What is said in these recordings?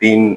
3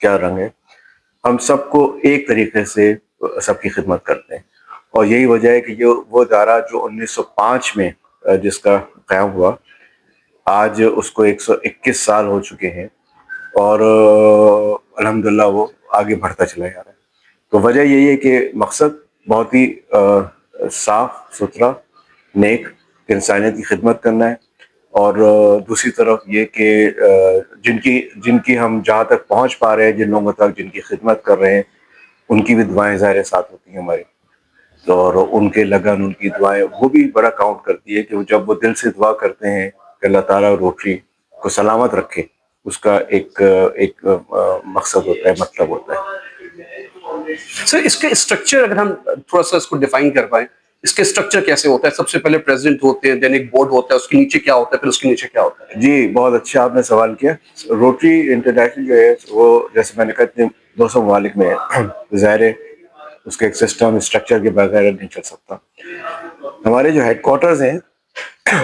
کیا رنگ ہے، ہم سب کو ایک طریقے سے سب کی خدمت کرتے ہیں. اور یہی وجہ ہے کہ یہ وہ ادارہ جو 1905 میں جس کا قیام ہوا، آج اس کو 121 سال ہو چکے ہیں، اور الحمدللہ وہ آگے بڑھتا چلا جا رہا ہے. تو وجہ یہی ہے کہ مقصد بہت ہی صاف ستھرا، نیک، انسانیت کی خدمت کرنا ہے. اور دوسری طرف یہ کہ جن کی ہم جہاں تک پہنچ پا رہے ہیں، جن لوگوں تک جن کی خدمت کر رہے ہیں، ان کی بھی دعائیں ظاہر ساتھ ہوتی ہیں ہماری. اور ان کے لگن، ان کی دعائیں وہ بھی بڑا کاؤنٹ کرتی ہے، کہ جب وہ دل سے دعا کرتے ہیں کہ اللہ تعالیٰ روٹری کو سلامت رکھے، اس کا ایک مقصد ہوتا ہے، مطلب ہوتا ہے. سر اس کے اسٹرکچر اگر ہم تھوڑا سا اس کو ڈیفائن کر پائیں، اس کے اسٹرکچر کیسے ہوتا ہے؟ سب سے پہلے پریزیڈنٹ ہوتے ہیں، دین ایک بورڈ ہوتا ہے، اس کے نیچے کیا ہوتا ہے، پھر اس کے نیچے کیا ہوتا ہے؟ جی بہت اچھا آپ نے سوال کیا. روٹری انٹرنیشنل جو ہے وہ جیسے میں نے کہا 200 ممالک میں ہے. ظاہر ہے اس کے ایک سسٹم اسٹرکچر کے بغیر نہیں چل سکتا. ہمارے جو ہیڈ کوارٹرز ہیں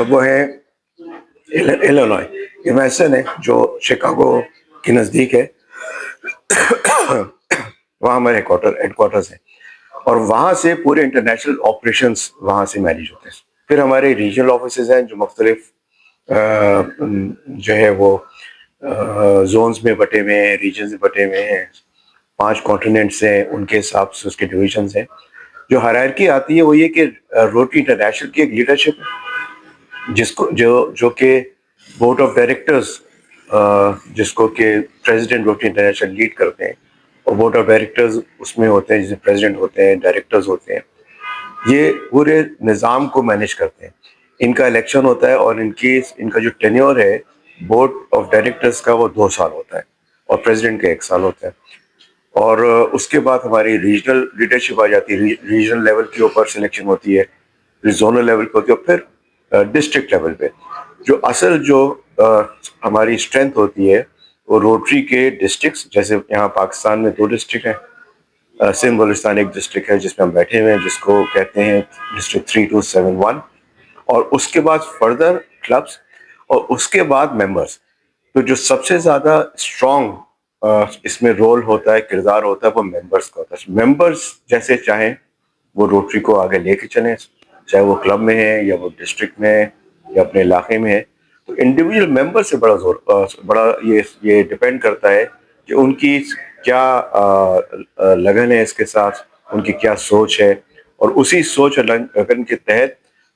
وہ ہیں ایلینوائے، یہ میسن ہے جو شکاگو کے نزدیک ہے. وہاں ہمارے ہیڈ کوارٹرز ہیں، اور وہاں سے پورے انٹرنیشنل آپریشنز وہاں سے مینیج ہوتے ہیں. پھر ہمارے ریجنل آفیسز ہیں جو مختلف جو ہے وہ زونز میں بٹے ہوئے ہیں، ریجنز میں بٹے ہوئے ہیں. 5 کانٹیننٹس ہیں، ان کے حساب سے اس کے ڈویژنز ہیں. جو ہائرارکی آتی ہے وہ یہ کہ روٹری انٹرنیشنل کی ایک لیڈرشپ ہے، جس کو جو کہ بورڈ آف ڈائریکٹرز، جس کو کہ پریزیڈنٹ روٹری انٹرنیشنل لیڈ کرتے ہیں، اور بورڈ آف ڈائریکٹرز اس میں ہوتے ہیں، جس میں پریزیڈنٹ ہوتے ہیں، ڈائریکٹرز ہوتے ہیں. یہ پورے نظام کو مینیج کرتے ہیں. ان کا الیکشن ہوتا ہے، اور ان کا جو ٹینیور ہے بورڈ آف ڈائریکٹرز کا وہ 2 سال ہوتا ہے، اور پریزیڈنٹ کا 1 سال ہوتا ہے. اور اس کے بعد ہماری ریجنل لیڈرشپ آ جاتی ہے. ریجنل لیول کے اوپر سلیکشن ہوتی ہے، زونل لیول پہ ہوتی ہے، اور پھر ڈسٹرکٹ لیول پہ. جو اصل جو ہماری اسٹرینتھ ہوتی ہے وہ روٹری کے ڈسٹرکٹس، جیسے یہاں پاکستان میں 2 ڈسٹرکٹ ہیں. سندھ بلوچستان ایک ڈسٹرکٹ ہے جس میں ہم بیٹھے ہوئے ہیں، جس کو کہتے ہیں ڈسٹرکٹ 3271. اور اس کے بعد فردر کلبس، اور اس کے بعد ممبرس. تو جو سب سے زیادہ اسٹرانگ اس میں رول ہوتا ہے، کردار ہوتا ہے، وہ ممبرس کا ہوتا ہے. ممبرس جیسے چاہیں وہ روٹری کو آگے لے کے چلیں، چاہے وہ کلب میں ہے، یا وہ ڈسٹرکٹ میں ہے، یا اپنے علاقے میں ہے. تو انڈیویجول ممبر سے بڑا یہ ڈپینڈ کرتا ہے کہ ان کی کیا لگن ہے اس کے ساتھ، ان کی کیا سوچ ہے. اور اسی سوچ اور لگن کے تحت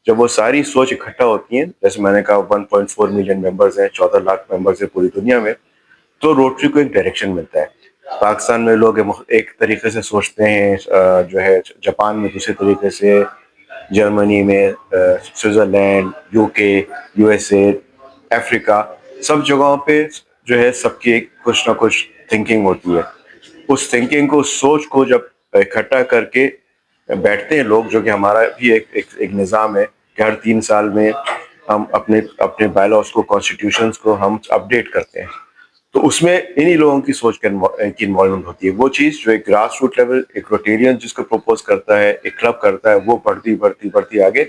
جب وہ ساری سوچ اکٹھا ہوتی ہیں، جیسے میں نے کہا 1.4 ملین ممبرز ہیں، 14 لاکھ ممبرز ہیں پوری دنیا میں، تو روٹری کو ایک ڈائریکشن ملتا ہے. پاکستان میں لوگ ایک طریقے سے سوچتے ہیں، جو ہے جاپان میں دوسرے طریقے سے، جرمنی میں، سوئٹزرلینڈ، UK، USA، افریقہ، سب جگہوں پہ جو ہے سب کی ایک کچھ نہ کچھ تھنکنگ ہوتی ہے. اس تھنکنگ کو، سوچ کو جب اکٹھا کر کے بیٹھتے ہیں لوگ، جو کہ ہمارا بھی ایک نظام ہے کہ ہر 3 سال میں ہم اپنے بائی لاز کو، کانسٹیٹیوشنز کو ہم اپڈیٹ کرتے ہیں. تو اس میں انہی لوگوں کی سوچ کی انوالومنٹ ہوتی ہے. وہ چیز جو ایک گراس روٹ لیول، ایک روٹیرین جس کو پروپوز کرتا ہے، ایک کلب کرتا ہے، وہ بڑھتی آگے،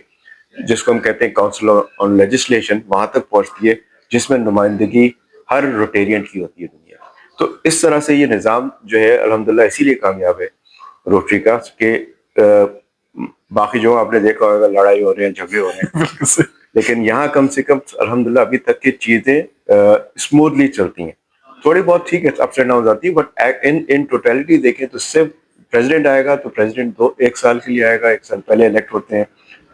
جس کو ہم کہتے ہیں کاؤنسل آن لیجسلیشن، وہاں تک پہنچتی ہے، جس میں نمائندگی ہر روٹیرین کی ہوتی ہے دنیا. تو اس طرح سے یہ نظام جو ہے الحمدللہ اسی لیے کامیاب ہے روٹری کا، کہ باقی جو آپ نے دیکھا ہوگا لڑائی ہو رہے ہیں، جھگڑے ہو رہے ہیں، لیکن یہاں کم سے کم الحمدللہ ابھی تک کی چیزیں اسموتھلی چلتی ہیں. تھوڑی بہت ٹھیک ہے اپس اینڈ ڈاؤن آتی ہے، بٹ ان ٹوٹیلٹی دیکھیں تو صرف پریزیڈنٹ آئے گا تو پریزیڈنٹ 1 سال کے لیے آئے گا، 1 سال پہلے الیکٹ ہوتے ہیں،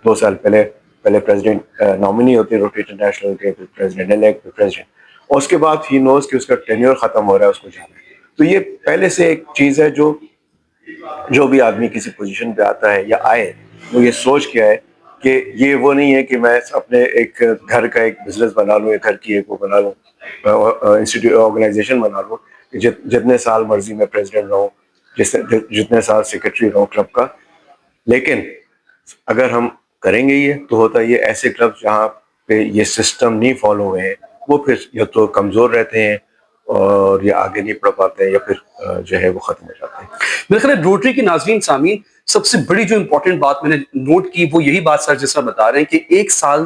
2 سال پہلے پریزیڈنٹ نامنی ہوتے ہیں روٹری انٹرنیشنل کے، پھر پریزیڈنٹ الیکٹ، پھر پریزیڈنٹ، اور اس کے بعد ہی نوز کہ اس کا ٹینیور ختم ہو رہا ہے، اس کو جانا ہے. تو یہ پہلے سے ایک چیز ہے، جو بھی آدمی کسی پوزیشن پہ آتا ہے یا آئے، وہ یہ سوچ کے آئے کہ یہ وہ نہیں ہے کہ میں اپنے ایک گھر کا ایک بزنس بنا لوں، ایک گھر کی ایک وہ بنا لوں، انسٹیٹیوٹ آرگنائزیشن بنا لوں کہ جتنے سال مرضی میں پریزیڈنٹ رہوں، جتنے سال سیکرٹری رہوں کلب کا. لیکن اگر ہم کریں گے یہ، تو ہوتا ہے یہ ایسے کلب جہاں پہ یہ سسٹم نہیں فالو ہوئے ہیں، وہ پھر یا تو کمزور رہتے ہیں، اور یہ آگے نہیں بڑھ پاتے ہیں، یا پھر جو ہے وہ ختم ہو جاتے ہیں. میرے خیال ہے روٹری کے ناظرین سامعین، سب سے بڑی جو امپورٹنٹ بات میں نے نوٹ کی وہ یہی بات سر جس طرح بتا رہے ہیں کہ 1 سال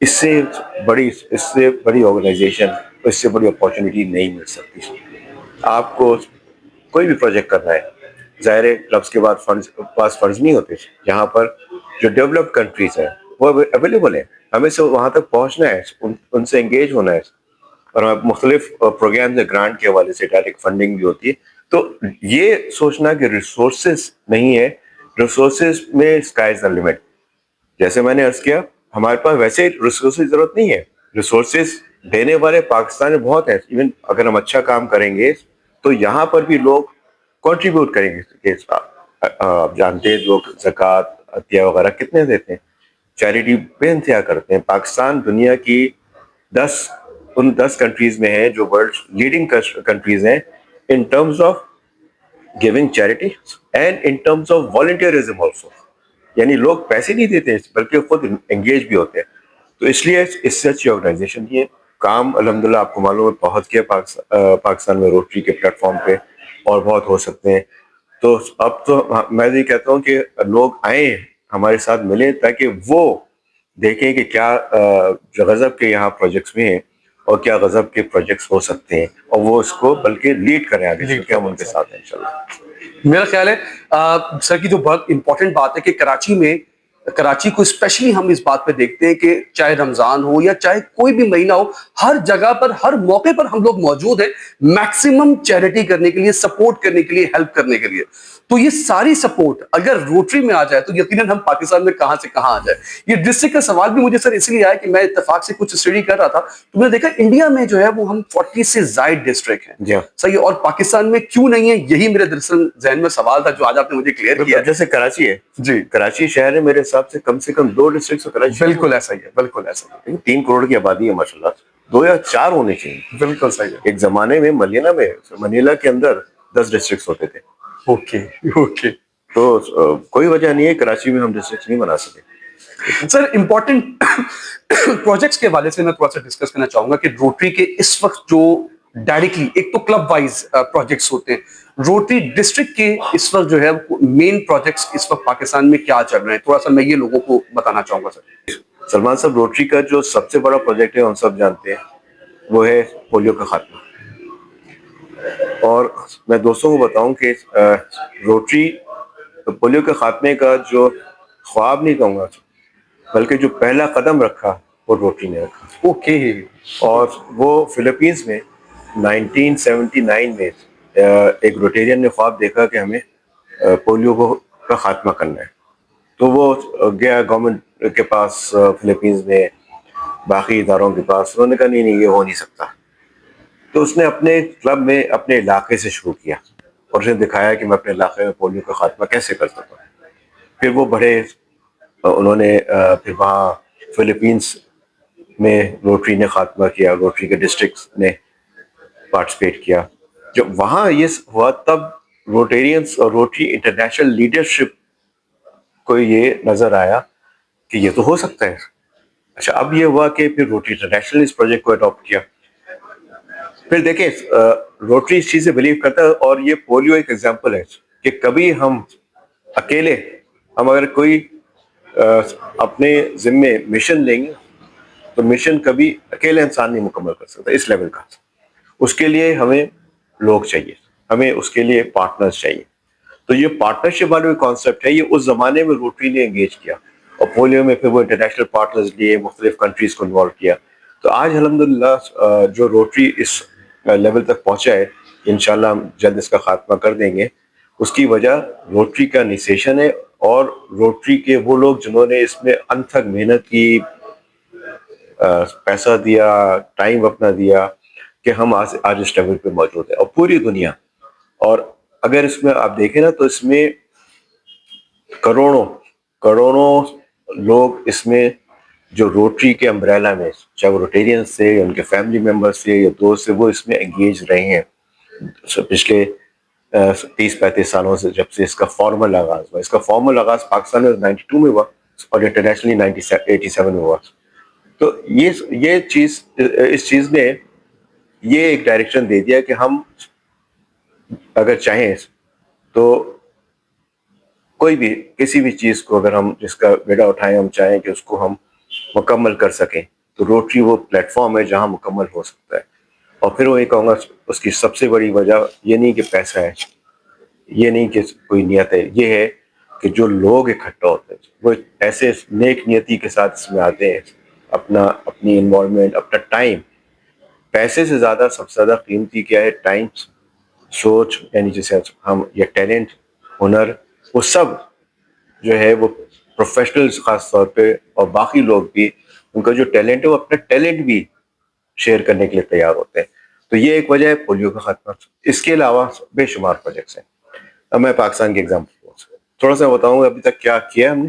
اس سے بڑی آرگنائزیشن، اس سے بڑی اپارچونیٹی نہیں مل سکتی. آپ کو کوئی بھی پروجیکٹ کرنا ہے، ظاہر ہے کلبس کے پاس فنڈز نہیں ہوتے. یہاں پر جو ڈیولپڈ کنٹریز ہیں وہ اویلیبل ہیں. ہمیں سے وہاں تک پہنچنا ہے، ان سے انگیج ہونا ہے. اور مختلف پروگرام گرانٹ کے حوالے سے ڈائریکٹ فنڈنگ بھی ہوتی ہے. تو یہ سوچنا کہ ریسورسز نہیں ہے، ریسورسز میں اسکائی از دا لمٹ. جیسے میں نے عرض کیا، ہمارے پاس ویسے ریسورسز کی ضرورت نہیں ہے. ریسورسز دینے والے پاکستان میں بہت ہیں. ایون اگر ہم اچھا کام کریں گے تو یہاں پر بھی لوگ کنٹریبیوٹ کریں گے. آپ جانتے ہیں لوگ زکوٰۃ، عطیہ وغیرہ کتنے دیتے ہیں، چیریٹی بے انتہا کرتے ہیں. پاکستان دنیا کی 10 کنٹریز میں ہے جو ورلڈ لیڈنگ کنٹریز ہیں in terms of giving charity and in terms of volunteerism also. یعنی لوگ پیسے نہیں دیتے بلکہ خود انگیج بھی ہوتے ہیں. تو اس لیے اس سے اچھی آرگنائزیشن یہ کام الحمدللہ آپ کو معلوم ہے بہت کیا پاکستان میں روٹری کے پلیٹ فارم پہ، اور بہت ہو سکتے ہیں. تو اب تو میں یہ کہتا ہوں کہ لوگ آئیں ہمارے ساتھ ملیں تاکہ وہ دیکھیں کہ کیا جو غضب کے یہاں پروجیکٹس میں ہیں اور کیا غضب کے پروجیکٹس ہو سکتے ہیں، اور وہ اس کو بلکہ لیڈ کریں آگے چل کے. ہم ان کے ساتھ ہیں انشاءاللہ. میرا خیال ہے سر کی جو بہت امپورٹنٹ بات ہے کہ کراچی کو اسپیشلی ہم اس بات پہ دیکھتے ہیں کہ چاہے رمضان ہو یا چاہے کوئی بھی مہینہ ہو، ہر جگہ پر ہر موقع پر ہم لوگ موجود ہیں میکسیمم چیریٹی کرنے کے لیے، سپورٹ کرنے کے لیے، ہیلپ کرنے کے لیے. تو یہ ساری سپورٹ اگر روٹری میں آ جائے تو یقیناً ہم پاکستان میں کہاں سے کہاں آ جائے. یہ ڈسٹرکٹ کا سوال بھی مجھے سر اس لیے آیا کہ میں اتفاق سے کچھ اسٹڈی کر رہا تھا تو میں نے دیکھا انڈیا میں جو ہے وہ ہم 40 سے زائد ڈسٹرکٹ ہیں. جی ہاں. صحیح. اور پاکستان میں کیوں نہیں ہے، یہی میرے دراصل ذہن میں سوال تھا جو آج آپ نے مجھے کلیئر کیا. جیسے کراچی ہے، جی کراچی شہر ہے، میرے حساب سے کم 2 ڈسٹرکٹ کراچی. بالکل ایسا ہی ہے، بالکل ایسا ہی 3 کروڑ کی آبادی ہے ماشاء اللہ. 2 یا 4 ہونے چاہیے. ہے، بالکل صحیح ہے. ایک زمانے میں منیلا کے اندر 10 ڈسٹرکٹس ہوتے تھے. Okay okay. تو کوئی وجہ نہیں ہے کراچی میں ہم ڈسٹرکٹس نہیں بنا سکے. سر امپورٹنٹ پروجیکٹس کے حوالے سے میں تھوڑا سا ڈسکس کرنا چاہوں گا کہ روٹری کے اس وقت جو ڈائریکٹلی ایک تو کلب وائز پروجیکٹس ہوتے ہیں، روٹری ڈسٹرکٹ کے اس وقت جو ہے مین پروجیکٹس اس وقت پاکستان میں کیا چل رہے ہیں، تھوڑا سا میں یہ لوگوں کو بتانا چاہوں گا سر. سلمان صاحب، روٹری کا جو سب سے بڑا پروجیکٹ ہے ہم سب جانتے ہیں، وہ ہے پولیو کا خاتمہ. اور میں دوستوں کو بتاؤں کہ روٹری پولیو کے خاتمے کا جو خواب نہیں کہوں گا بلکہ جو پہلا قدم رکھا وہ روٹری نے رکھا. اوکے. اور وہ فلپینز میں 1979 میں ایک روٹیرین نے خواب دیکھا کہ ہمیں پولیو کا خاتمہ کرنا ہے. تو وہ گیا گورنمنٹ کے پاس فلپینز میں، باقی اداروں کے پاس. انہوں نے کہا نہیں یہ ہو نہیں سکتا. تو اس نے اپنے کلب میں اپنے علاقے سے شروع کیا اور اس نے دکھایا کہ میں اپنے علاقے میں پولیو کا خاتمہ کیسے کر سکتا ہوں. پھر وہ بڑے انہوں نے پھر وہاں فلپینز میں روٹری نے خاتمہ کیا، روٹری کے ڈسٹرکٹس نے پارٹیسپیٹ کیا. جب وہاں یہ ہوا تب روٹیرینس اور روٹری انٹرنیشنل لیڈرشپ کو یہ نظر آیا کہ یہ تو ہو سکتا ہے. اچھا، اب یہ ہوا کہ پھر روٹری انٹرنیشنل اس پروجیکٹ کو اڈاپٹ کیا. پھر دیکھیں روٹری اس چیز سے بلیو کرتا ہے، اور یہ پولیو ایک ایگزامپل ہے کہ کبھی ہم اکیلے اگر کوئی اپنے ذمے مشن لیں گے تو مشن کبھی اکیلے انسان نہیں مکمل کر سکتا اس لیول کا. اس کے لیے ہمیں لوگ چاہیے، ہمیں اس کے لیے پارٹنرز چاہیے. تو یہ پارٹنرشپ والا کانسیپٹ ہے، یہ اس زمانے میں روٹری نے انگیج کیا، اور پولیو میں پھر وہ انٹرنیشنل پارٹنرز لیے، مختلف کنٹریز کو انوالو کیا. تو آج الحمدللہ جو روٹری اس لیول تک پہنچا ہے، انشاءاللہ ہم جلد اس کا خاتمہ کر دیں گے. اس کی وجہ روٹری کا انیشیشن ہے، اور روٹری کے وہ لوگ جنہوں نے اس میں انتھک محنت کی، پیسہ دیا، ٹائم اپنا دیا کہ ہم آج اس لیول پہ موجود ہیں. اور پوری دنیا، اور اگر اس میں آپ دیکھیں نا تو اس میں کروڑوں لوگ اس میں جو روٹری کے امبریلا میں، چاہے وہ روٹیرینس سے یا ان کے فیملی ممبر سے یا دوست سے، وہ اس میں انگیج رہے ہیں پچھلے 30-35 سالوں سے، جب سے اس کا فارمل آغاز ہوا. اس کا فارمل آغاز پاکستان میں 92 میں ہوا اور انٹرنیشنلی 87 میں ہوا. تو یہ چیز، اس چیز نے یہ ایک ڈائریکشن دے دیا کہ ہم اگر چاہیں تو کوئی بھی کسی بھی چیز کو اگر ہم جس کا بیڑا اٹھائیں، ہم چاہیں کہ اس کو ہم مکمل کر سکیں تو روٹری وہ پلیٹ فارم ہے جہاں مکمل ہو سکتا ہے. اور پھر وہ یہ کہوں گا اس کی سب سے بڑی وجہ یہ نہیں کہ پیسہ ہے, یہ نہیں کہ کوئی نیت ہے, یہ ہے کہ جو لوگ اکٹھا ہوتے ہیں وہ ایسے نیک نیتی کے ساتھ اس میں آتے ہیں, اپنی انوالومنٹ, اپنا ٹائم. پیسے سے زیادہ سب سے زیادہ قیمتی کیا ہے؟ ٹائم, سوچ, یعنی جیسے ہم یہ ٹیلنٹ, ہنر, وہ سب جو ہے وہ پروفیشنلز خاص طور پہ اور باقی لوگ بھی ان کا جو ٹیلنٹ ہے وہ اپنا ٹیلنٹ بھی شیئر کرنے کے لیے تیار ہوتے ہیں. تو یہ ایک وجہ ہے پولیو کا خاتمہ. اس کے علاوہ بے شمار پروجیکٹس ہیں. اب میں پاکستان کی ایگزامپل تھوڑا سا بتاؤں گا ابھی تک کیا کیا ہم نے,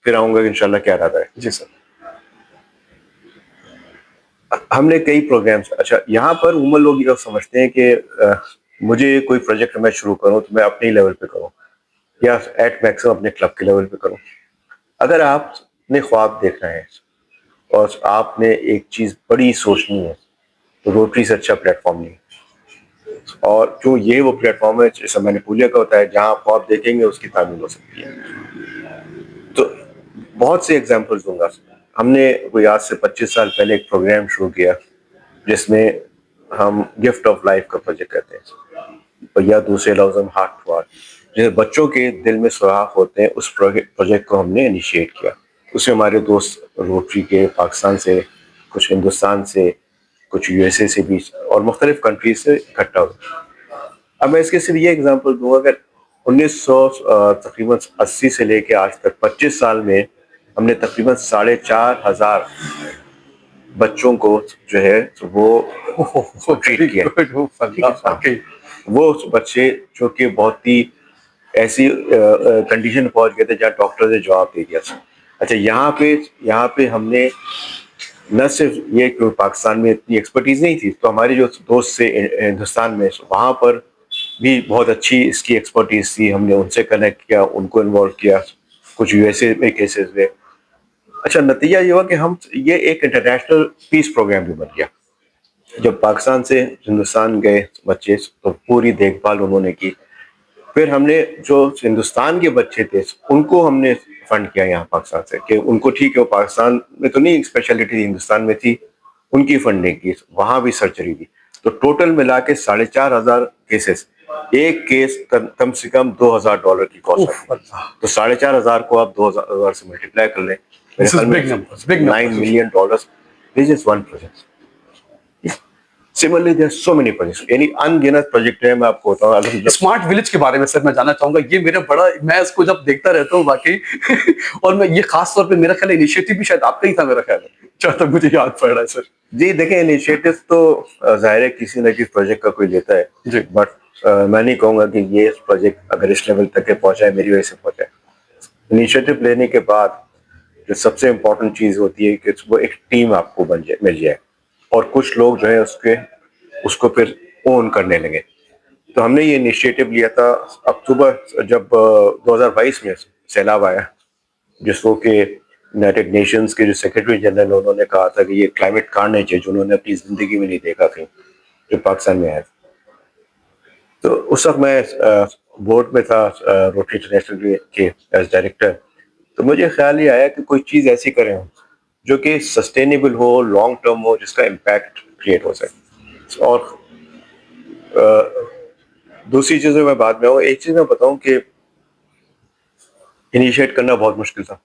پھر آؤں گا کہ انشاءاللہ کیا ارادہ ہے. جی سر. ہم نے کئی پروگرامس, اچھا یہاں پر عموماً لوگ یہ سمجھتے ہیں کہ مجھے کوئی پروجیکٹ میں شروع کروں تو میں اپنے لیول پہ کروں یا ایٹ میکسیمم اپنے کلب کے لیول پہ کروں. اگر آپ نے خواب دیکھنا ہے اور آپ نے ایک چیز بڑی سوچنی ہے تو روٹری سے اچھا پلیٹ فارم نہیں. اور جو یہ وہ پلیٹ فارم ہے جیسا میں نے پولیا کا ہوتا ہے, جہاں آپ خواب دیکھیں گے اس کی تعمیل ہو سکتی ہے. تو بہت سے ایگزامپلس دوں گا. ہم نے کوئی آج سے 25 سال پہلے ایک پروگرام شروع کیا جس میں ہم گفٹ آف لائف کا پروجیکٹ کرتے ہیں, یا دوسرے لفظ ہم ہارٹ ٹو ہارٹ, جیسے بچوں کے دل میں سوراخ ہوتے ہیں, اس پروجیکٹ کو ہم نے انیشیٹ کیا. اس میں ہمارے دوست روٹری کے پاکستان سے, کچھ ہندوستان سے, کچھ یو ایس اے سے بھی, اور مختلف کنٹریز سے اکٹھا ہوئے. اب میں اس کے صرف یہ ایگزامپل دوں گا, اگر 1980 تقریباً سے لے کے آج تک 25 سال میں ہم نے تقریباً 4,500 بچوں کو جو ہے وہ ٹریٹ کیا. وہ بچے جو کہ بہت ہی ایسی کنڈیشن پہنچ گئے تھے جہاں ڈاکٹر نے جواب دے دیا تھا. اچھا یہاں پہ ہم نے نہ صرف یہ کہ پاکستان میں اتنی ایکسپرٹیز نہیں تھی, تو ہمارے جو دوست سے ہندوستان میں وہاں پر بھی بہت اچھی اس کی ایکسپرٹیز تھی. ہم نے ان سے کنیکٹ کیا, ان کو انوالو کیا, کچھ یو ایس اے میں کیسز میں. اچھا نتیجہ یہ ہوا کہ ہم یہ ایک انٹرنیشنل پیس پروگرام بھی بن گیا. جب پاکستان سے ہندوستان گئے بچے تو پوری دیکھ بھال انہوں نے کی. پھر ہم نے جو ہندوستان کے بچے تھے ان کو ہم نے فنڈ کیا یہاں پاکستان سے, کہ ان کو ٹھیک ہے وہ پاکستان میں تو نہیں اسپیشلٹی تھی, ہندوستان میں تھی, ان کی فنڈنگ کی, وہاں بھی سرجری دی. تو ٹوٹل ملا کے 4,500 کیسز, ایک کیس کم سے کم $2,000 کی کاسٹ ہے. تو 4,500 کو آپ 2,000 سے ملٹیپلائی کر لیں, $9 million. This is one project. Similarly, there are so many projects. یعنی انگنت پروجیکٹ ہیں. میں آپ کو بتاؤں اسمارٹ ولیج کے بارے میں سر میں جاننا چاہوں گا. یہ میرا بڑا, میں اس کو جب دیکھتا رہتا ہوں واقعی اور میں یہ خاص طور پہ میرا خیال انیشیٹو بھی شاید آپ کا ہی تھا, میرا خیال ہے جہاں تک مجھے یاد پڑ رہا ہے سر. جی دیکھیں, انیشیٹو تو ظاہر ہے کسی نہ کسی پروجیکٹ کا کوئی لیتا ہے, بٹ میں نہیں کہوں گا کہ یہ پروجیکٹ اگر اس لیول تک پہنچا ہے میری وجہ سے پہنچا ہے. انیشیٹو لینے کے بعد جو سب سے امپورٹنٹ چیز ہوتی ہے کہ وہ ایک ٹیم آپ کو مل جائے, اور کچھ لوگ جو ہے اس کو پھر اون کرنے لگے. تو ہم نے یہ انیشیٹو لیا تھا اکتوبر, جب 2022 میں سیلاب آیا, جس کو کہ یونائٹڈ نیشنز کے جو سیکرٹری جنرل انہوں نے کہا تھا کہ یہ کلائمیٹ کارنیج ہے جو انہوں نے اپنی زندگی میں نہیں دیکھا کہیں, جو پاکستان میں آیا. تو اس وقت میں بورڈ میں تھا روٹری انٹرنیشنل کے ایز ڈائریکٹر. تو مجھے خیال یہ آیا کہ کوئی چیز ایسی کریں جو کہ سسٹینیبل ہو, لانگ ٹرم ہو, جس کا امپیکٹ کریٹ ہو سکے. اور دوسری چیزیں میں بعد میں ہوں, ایک چیز میں بتاؤں کہ انیشیٹ کرنا بہت مشکل تھا,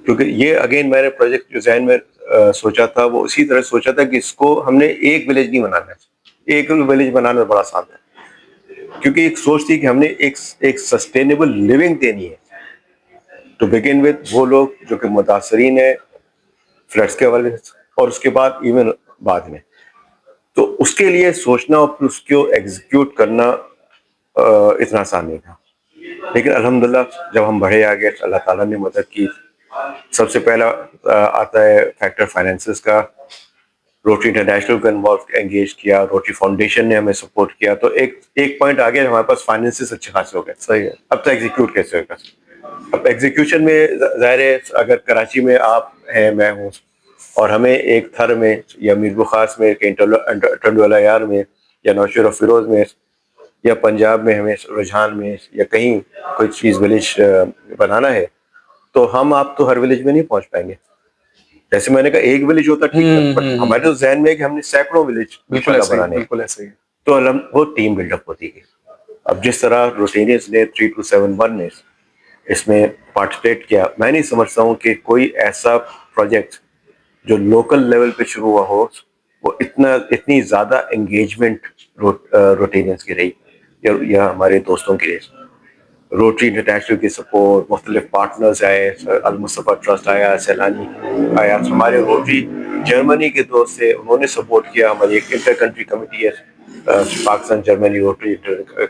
کیونکہ یہ اگین میں نے پروجیکٹ جو ذہن میں سوچا تھا وہ اسی طرح سوچا تھا کہ اس کو ہم نے ایک ولیج نہیں بنانا ہے. ایک ولیج بنانا بڑا آسان ہے, کیونکہ ایک سوچ تھی کہ ہم نے ایک سسٹینیبل لیونگ دینی ہے ٹو بگن ود. وہ لوگ جو کہ متاثرین ہیں فلڈس کے حوالے سے, اور اس کے بعد ایون بعد میں, تو اس کے لیے سوچنا اور پھر اس کو ایگزیکیوٹ کرنا اتنا آسان نہیں تھا. لیکن الحمدللہ جب ہم بڑھے آگے اللہ تعالیٰ نے مدد کی. سب سے پہلا آتا ہے فیکٹر فائنینسز کا. روٹری انٹرنیشنل کو انگیج کیا, روٹری فاؤنڈیشن نے ہمیں سپورٹ کیا. تو ایک پوائنٹ آگے ہمارے پاس فائنینسز اچھے خاصے ہو گئے. صحیح ہے. اب تو ایگزیکیوٹ کیسے ہوگا؟ اب ایگزیکیوشن میں ظاہر ہے اگر کراچی میں آپ ہیں, میں ہوں, اور ہمیں ایک تھر میں یا میر بخاص میں, ٹنڈوالا یار میں, یا نوشہرہ فیروز میں, یا پنجاب میں ہمیں رجحان میں, یا کہیں کوئی چیز ولیج بنانا ہے, تو ہم آپ تو ہر ولیج میں نہیں پہنچ پائیں گے. جیسے میں نے کہا ایک ولیج ہوتا ٹھیک ہے، بٹ ہمارے تو ذہن میں ہے کہ ہم نے سینکڑوں ولیج بالکل ایسے ہی، بنانے ہیں، بالکل ایسے ہی. تو وہ ٹیم بلڈ اپ ہوتی ہے. اب جس طرح روٹینیس نے 3271 نے اس میں پارٹیسپیٹ کیا، میں نہیں سمجھتا ہوں کہ کوئی ایسا پروجیکٹ جو لوکل لیول پہ شروع ہوا ہو وہ اتنی زیادہ انگیجمنٹ روٹینیس کی رہی یا ہمارے دوستوں کی رہی. روٹری انٹرنیشنل کی سپورٹ، مختلف پارٹنرز آئے، المصطفیٰ ٹرسٹ آیا، سیلانی آیا، ہمارے روٹری جرمنی کے دوست تھے، انہوں نے سپورٹ کیا. ہماری ایک انٹر کنٹری کمیٹی ہے Pakistan Germany Rotary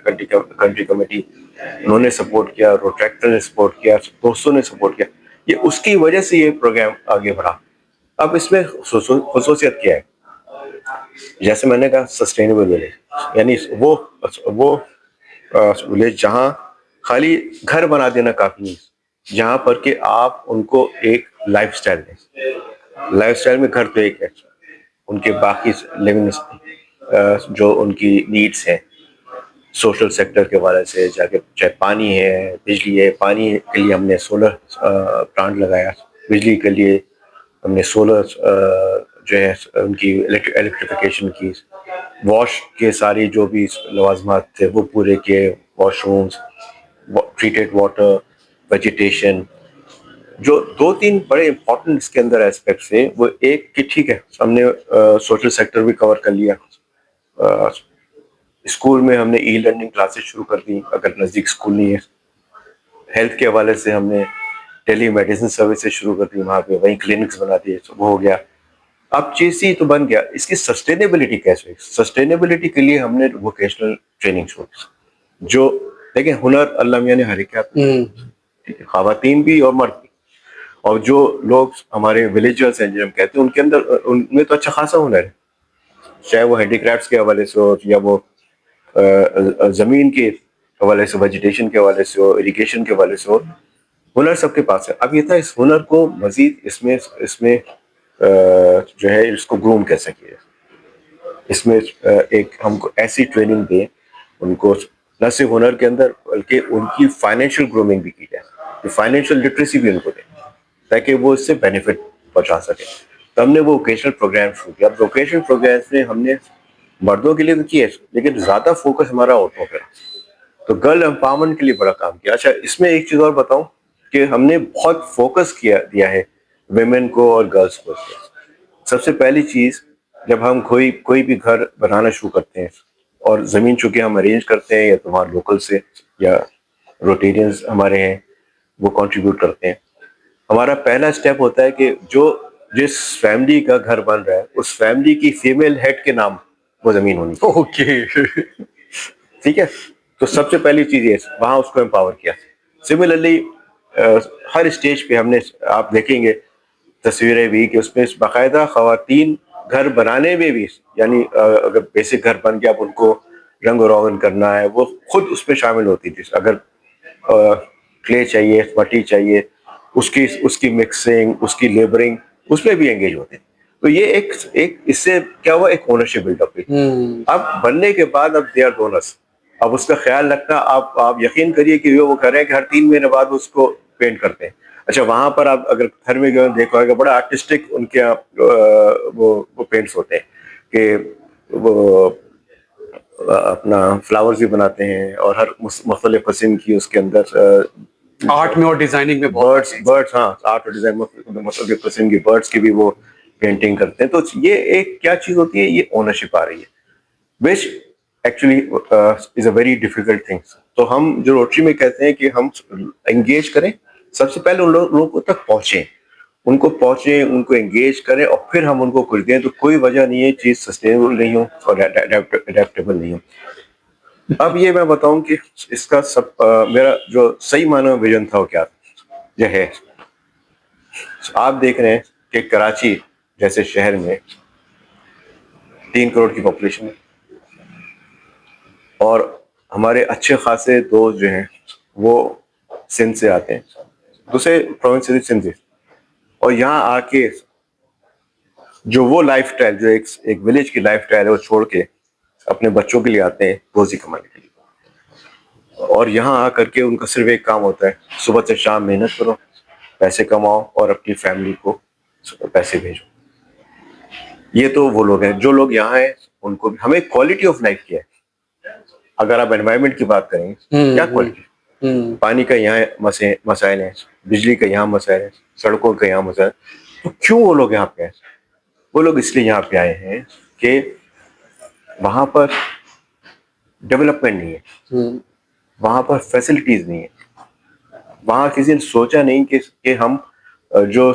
country committee, انہوں نے سپورٹ کیا، روٹریکٹر نے سپورٹ کیا، دوستوں نے سپورٹ کیا. یہ اس کی وجہ سے یہ پروگرام آگے بڑھا. اب اس میں خصوصیت کیا ہے؟ جیسے میں نے کہا سسٹینیبل ولیج، یعنی وہ ولیج جہاں خالی گھر بنا دینا کافی نہیں، جہاں پر کہ آپ ان کو ایک لائف سٹائل دیں. لائف سٹائل میں گھر تو ایک ہے، ان کے باقی لیونگ جو ان کی نیڈس ہیں سوشل سیکٹر کے حوالے سے، چاہے پانی ہے، بجلی ہے. پانی کے لیے ہم نے سولر پلانٹ لگایا، بجلی کے لیے ہم نے سولر جو ہے ان کی الیکٹریفیکیشن کی. واش کے ساری جو بھی لوازمات تھے وہ پورے کیے، wash rooms, treated water, vegetation. جو دو تین بڑے امپورٹنٹ اس کے اندر ایسپیکٹس ہیں وہ ایک کہ ٹھیک ہے ہم نے سوشل سیکٹر بھی کور کر لیا. اسکول میں ہم نے ای لرننگ کلاسز شروع کر دی اگر نزدیک اسکول نہیں ہے. ہیلتھ کے حوالے سے ہم نے ٹیلی میڈیسن سروسز شروع کر دی، وہاں پہ وہیں کلینکس بنا دیے، وہ ہو گیا. اب چیز ہی تو بن گیا. اس کی سسٹینیبلٹی کیسے؟ سسٹینیبلٹی کے لیے ہم نے ووکیشنل ٹریننگ شروع کی. جو دیکھیں ہنر اللہ میاں نے ہر ایک خواتین بھی اور مرد بھی. اور جو لوگ ہمارے ولیجرز ہیں جو ہم کہتے ہیں ان میں تو اچھا خاصا ہنر ہے، چاہے وہ ہینڈی کرافٹس کے حوالے سے ہو یا وہ زمین کے حوالے سے، ویجیٹیشن کے حوالے سے ہو، اریگیشن کے حوالے سے ہو. ہنر سب کے پاس ہے. اب یہ تھا اس ہنر کو مزید اس میں جو ہے اس کو گروم کیسے کیا، اس میں ایک ہم کو ایسی ٹریننگ دیں ان کو نہ صرف ہنر کے اندر بلکہ ان کی فائنینشیل گرومنگ بھی کی جائے، فائنینشیل لٹریسی بھی ان کو دیں تاکہ وہ اس سے بینیفٹ پہنچا سکیں. تو ہم نے وہ ووکیشنل پروگرام شروع کیا. اب ووکیشنل پروگرامس میں ہم نے مردوں کے لیے تو کیا ہے لیکن زیادہ فوکس ہمارا عورتوں پہ، تو گرل امپاورمنٹ کے لیے بڑا کام کیا. اچھا اس میں ایک چیز اور بتاؤں کہ ہم نے بہت فوکس دیا ہے ویمن کو اور گرلس کو. سب سے پہلی چیز جب ہم کوئی بھی گھر بنانا شروع کرتے ہیں اور زمین چونکہ ہم ارینج کرتے ہیں یا تو وہاں لوکل سے یا روٹیرینز ہمارے ہیں وہ کنٹریبیوٹ کرتے ہیں، ہمارا پہلا سٹیپ ہوتا ہے کہ جس فیملی کا گھر بن رہا ہے اس فیملی کی فیمیل ہیڈ کے نام وہ زمین ہونی چاہیے. اوکے. ٹھیک ہے، تو سب سے پہلی چیز یہ وہاں اس کو امپاور کیا. سملرلی ہر اسٹیج پہ ہم نے آپ دیکھیں گے تصویریں بھی کہ اس میں باقاعدہ خواتین گھر بنانے میں بھی، یعنی اگر بیسک گھر بن کے آپ ان کو رنگ و روغن کرنا ہے وہ خود اس میں شامل ہوتی تھی. اگر کلے چاہیے، مٹی چاہیے، اس کی مکسنگ، اس کی لیبرنگ، اس میں بھی انگیج ہوتے ہیں. تو یہ ایک اس سے کیا ہوا، ایک اونرشپ بلڈ اپ ہوئی. اب بننے کے بعد اب دے آر ڈونرس. اب اس کا خیال رکھنا، آپ یقین کریے کہ وہ کر رہے ہیں کہ ہر 3 مہینے بعد اس کو پینٹ کرتے ہیں. اچھا وہاں پر آپ اگر گھر میں گئے دیکھا ہوگا بڑا آرٹسٹک ان کے وہ پینٹس ہوتے ہیں کہ وہ اپنا فلاورز بھی بناتے ہیں اور ہر مختلف قسم کی اس کے اندر آرٹ میں اور ڈیزائننگ میں برڈس، ہاں آرٹ اور ڈیزائن مختلف قسم کی برڈس کی بھی وہ پینٹنگ کرتے ہیں. تو یہ ایک کیا چیز ہوتی ہے، یہ اونرشپ آ رہی ہے which actually is a very difficult thing. تو ہم جو روٹری میں کہتے ہیں کہ ہم انگیج کریں، سب سے پہلے ان لوگوں تک پہنچیں، ان کو انگیج کریں اور پھر ہم ان کو کچھ دیں. تو کوئی وجہ نہیں ہے چیز سسٹینیبل نہیں ہو اور اڈیپٹیبل نہیں ہو. اب یہ میں بتاؤں کہ اس کا میرا جو صحیح معنی میں ویژن تھا وہ کیا یہ ہے. آپ دیکھ رہے ہیں کہ کراچی جیسے شہر میں 3 کروڑ کی پاپولیشن ہے اور ہمارے اچھے خاصے دوست جو ہیں وہ سندھ سے آتے ہیں، دوسرے پروونس سے سندھ سے، اور یہاں آ کے جو وہ لائف سٹائل جو ایک ولیج کی لائف سٹائل ہے وہ چھوڑ کے اپنے بچوں کے لیے آتے ہیں روزی کمانے کے لیے. اور یہاں آ کر کے ان کا صرف ایک کام ہوتا ہے، صبح سے شام محنت کرو، پیسے کماؤ اور اپنی فیملی کو پیسے بھیجو. یہ تو وہ لوگ ہیں جو لوگ یہاں ہیں, ان کو بھی ہمیں کوالٹی آف لائف کیا ہے. اگر آپ انوائرمنٹ کی بات کریں کیا کوالٹی, پانی کا یہاں مسائل ہیں, بجلی کا یہاں مسائل ہیں, سڑکوں کا یہاں مسائل, تو کیوں وہ لوگ یہاں پہ آئے؟ وہ لوگ اس لیے یہاں پہ آئے ہیں کہ وہاں پر ڈیولپمنٹ نہیں ہے, وہاں پر فیسلٹیز نہیں ہے, وہاں کسی نے سوچا نہیں کہ ہم جو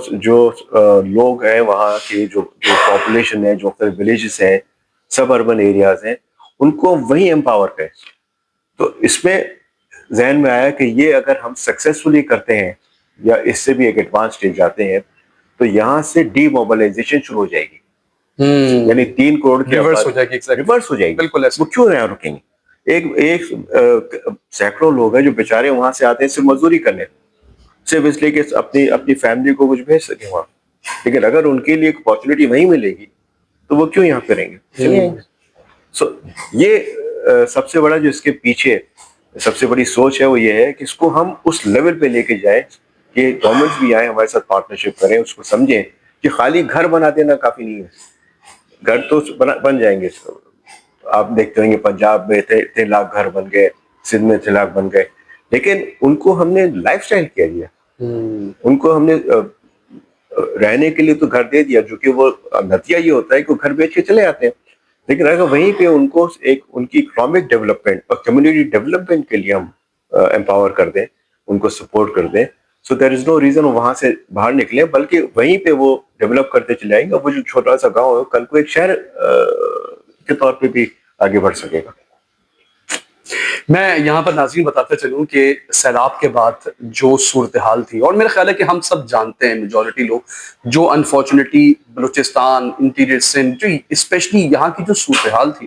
لوگ ہیں وہاں کے جو پاپولیشن ہے, جو ولیجز ہیں, سب اربن ایریاز ہیں, ان کو وہی امپاور کریں. تو اس میں ذہن میں آیا کہ یہ اگر ہم سکسیسفلی کرتے ہیں یا اس سے بھی ایک ایڈوانس اسٹیج جاتے ہیں تو یہاں سے ڈی موبلائزیشن شروع ہو جائے گی. یعنی 3 کروڑ کی ریورس ہو جائے گی, ریورس ہو جائے گی. بالکل ایسا. وہ کیوں یہاں رکیں گے؟ ایک سینکڑوں لوگ ہیں جو بیچارے وہاں سے آتے ہیں صرف مزدوری کرنے, صرف اس لیے کہ اپنی فیملی کو کچھ بھیج سکیں وہاں. لیکن اگر ان کے لیے ایک اپارچونیٹی نہیں ملے گی تو وہ کیوں یہاں پہ رہیں گے؟ چلے آئیں گے. سو یہ سب سے بڑا جو اس کے پیچھے سب سے بڑی سوچ ہے وہ یہ ہے کہ اس کو ہم اس لیول پہ لے کے جائیں کہ گورنمنٹس بھی آئیں ہمارے ساتھ پارٹنرشپ کریں, اس کو سمجھیں کہ خالی گھر بنا دینا کافی نہیں ہے. گھر تو بن جائیں گے, آپ دیکھتے ہوں گے پنجاب میں 3 لاکھ گھر بن گئے, سندھ میں 3 لاکھ بن گئے, لیکن ان کو ہم نے لائف سٹائل کیا دیا, ان کو ہم نے رہنے کے لیے تو گھر دے دیا, جو کہ وہ نتیجہ یہ ہوتا ہے کہ وہ گھر بیچ کے چلے آتے ہیں. لیکن اگر وہیں پہ ان کو ان کی اکنامک ڈیولپمنٹ اور کمیونٹی ڈیولپمنٹ کے لیے ہم امپاور کر دیں, ان کو سپورٹ کر دیں, سو دیر از نو ریزن وہاں سے باہر نکلیں, بلکہ وہیں پہ وہ ڈیولپ کرتے چلے جائیں گے. وہ جو چھوٹا سا گاؤں ہے کل کو ایک شہر کے طور پہ بھی آگے بڑھ سکے گا. میں یہاں پر ناظرین بتاتا چلوں کہ سیلاب کے بعد جو صورتحال تھی, اور میرا خیال ہے کہ ہم سب جانتے ہیں میجورٹی لوگ, جو انفارچونیٹلی بلوچستان, انٹیریئر سندھ, جو اسپیشلی یہاں کی جو صورتحال تھی,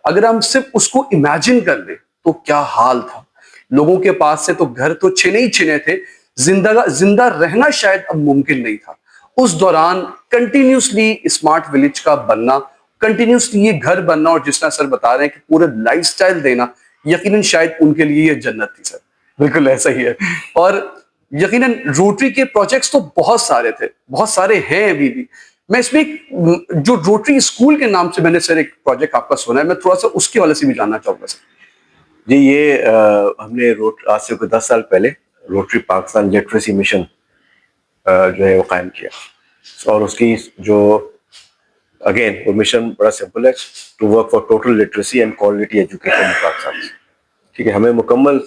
اگر ہم صرف اس کو امیجن کر لیں تو کیا حال تھا. لوگوں کے پاس سے تو گھر تو چھنے ہی چھنے تھے, زندہ رہنا شاید اب ممکن نہیں تھا. اس دوران کنٹینیوسلی اسمارٹ ولیج کا بننا, کنٹینیوسلی یہ گھر بننا, اور جس طرح سر بتا رہے ہیں کہ پورا لائف سٹائل دینا, یقیناً شاید ان کے لیے یہ جنت تھی سر. بالکل ایسا ہی ہے. اور یقیناً روٹری کے پروجیکٹس تو بہت سارے تھے, بہت سارے ہیں ابھی بھی. میں اس میں جو روٹری اسکول کے نام سے میں نے سر ایک پروجیکٹ آپ کا سنا ہے, میں تھوڑا سا اس کے حوالے سے بھی جاننا چاہوں گا سر. جی, یہ ہم نے آج سے کوئی 10 سال پہلے روٹری پاکستان لٹریسی مشن جو ہے وہ قائم کیا, اور اس کی جو اگین وہ مشن بڑا سمپل ہے, to work for total literacy and quality education in Pakistan. ٹھیک ہے, ہمیں مکمل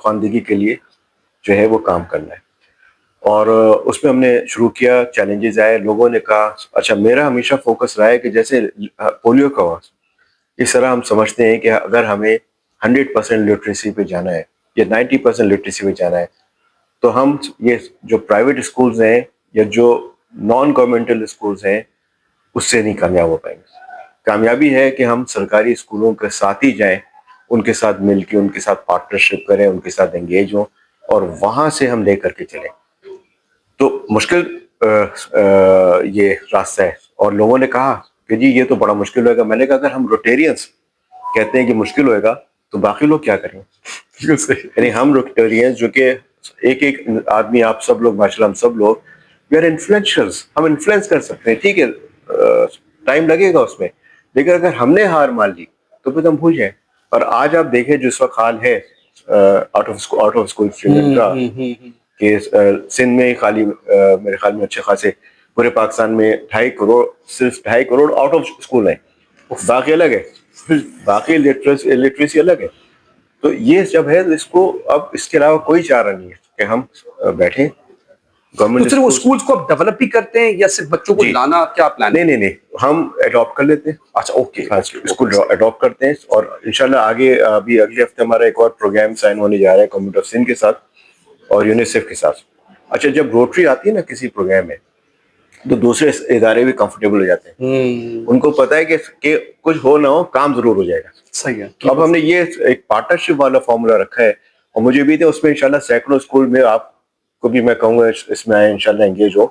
خواندگی کے لیے جو ہے وہ کام کرنا ہے. اور اس میں ہم نے شروع کیا, چیلنجز آئے, لوگوں نے کہا اچھا, میرا ہمیشہ فوکس رہا ہے کہ جیسے پولیو کا ہوا, اس طرح ہم سمجھتے ہیں کہ اگر ہمیں 100% لٹریسی پہ جانا ہے یا 90% لٹریسی پہ جانا ہے, تو ہم یہ جو پرائیویٹ اسکولز ہیں یا جو نان گورنمنٹل اسکولز ہیں اس سے نہیں کامیاب ہو پائیں گے. کامیابی ہے کہ ہم سرکاری اسکولوں کے ساتھ ہی جائیں, ان کے ساتھ مل کے, ان کے ساتھ پارٹنرشپ کریں, ان کے ساتھ انگیج ہوں, اور وہاں سے ہم لے کر کے چلیں. تو مشکل یہ راستہ ہے, اور لوگوں نے کہا کہ جی یہ تو بڑا مشکل ہوئے گا. میں نے کہا اگر ہم روٹیرینس کہتے ہیں کہ مشکل ہوئے گا تو باقی لوگ کیا کریں گے؟ یعنی ہم روٹیرینس جو کہ ایک آدمی, آپ سب لوگ ماشاءاللہ, ہم سب لوگ وی آر انفلوئنشرز, ہم انفلوئنس کر سکتے ہیں. ٹھیک ہے, ٹائم لگے گا اس میں, لیکن اگر ہم نے ہار مان لی تو پھر ہم بھول جائیں. اور آج آپ دیکھیں جو اس وقت حال ہے آؤٹ آف اسکول اسٹوڈنٹ کا, کہ سندھ میں خالی میرے خیال میں اچھے خاصے پورے پاکستان میں 2.5 کروڑ, صرف 2.5 کروڑ آؤٹ آف اسکول ہیں, باقی الگ ہے, باقی لٹریسی الگ ہے. تو یہ جب ہے اس کو اب اس کے علاوہ کوئی چارہ نہیں ہے کہ ہم بیٹھیں. تو صرف اسکولز کو اب ڈیولپ بھی کرتے ہیں یا صرف بچوں کو لانا, کیا پلان ہے؟ نہیں, ہم اڈاپٹ کر لیتے ہیں. اچھا, اوکے, اس کو اڈاپٹ کرتے ہیں, اور انشاءاللہ آگے ابھی اگلے ہفتے ہمارا ایک اور پروگرام سائن ہونے جا رہا ہے گورنمنٹ آف سندھ کے ساتھ اور یونیسیف کے ساتھ. اچھا, جب روٹری آتی ہے نا کسی پروگرام میں تو دوسرے ادارے بھی کمفرٹیبل ہو جاتے ہیں, ان کو پتا ہے کہ کچھ ہو نہ ہو کام ضرور ہو جائے گا. صحیح ہے. اب ہم نے یہ ایک پارٹنرشپ والا فارمولا رکھا ہے, اور مجھے بھی اس میں انشاءاللہ سینکڑوں اسکول میں آپ کو بھی میں کہوں گا اس میں آئے انشاءاللہ انگیج ہو,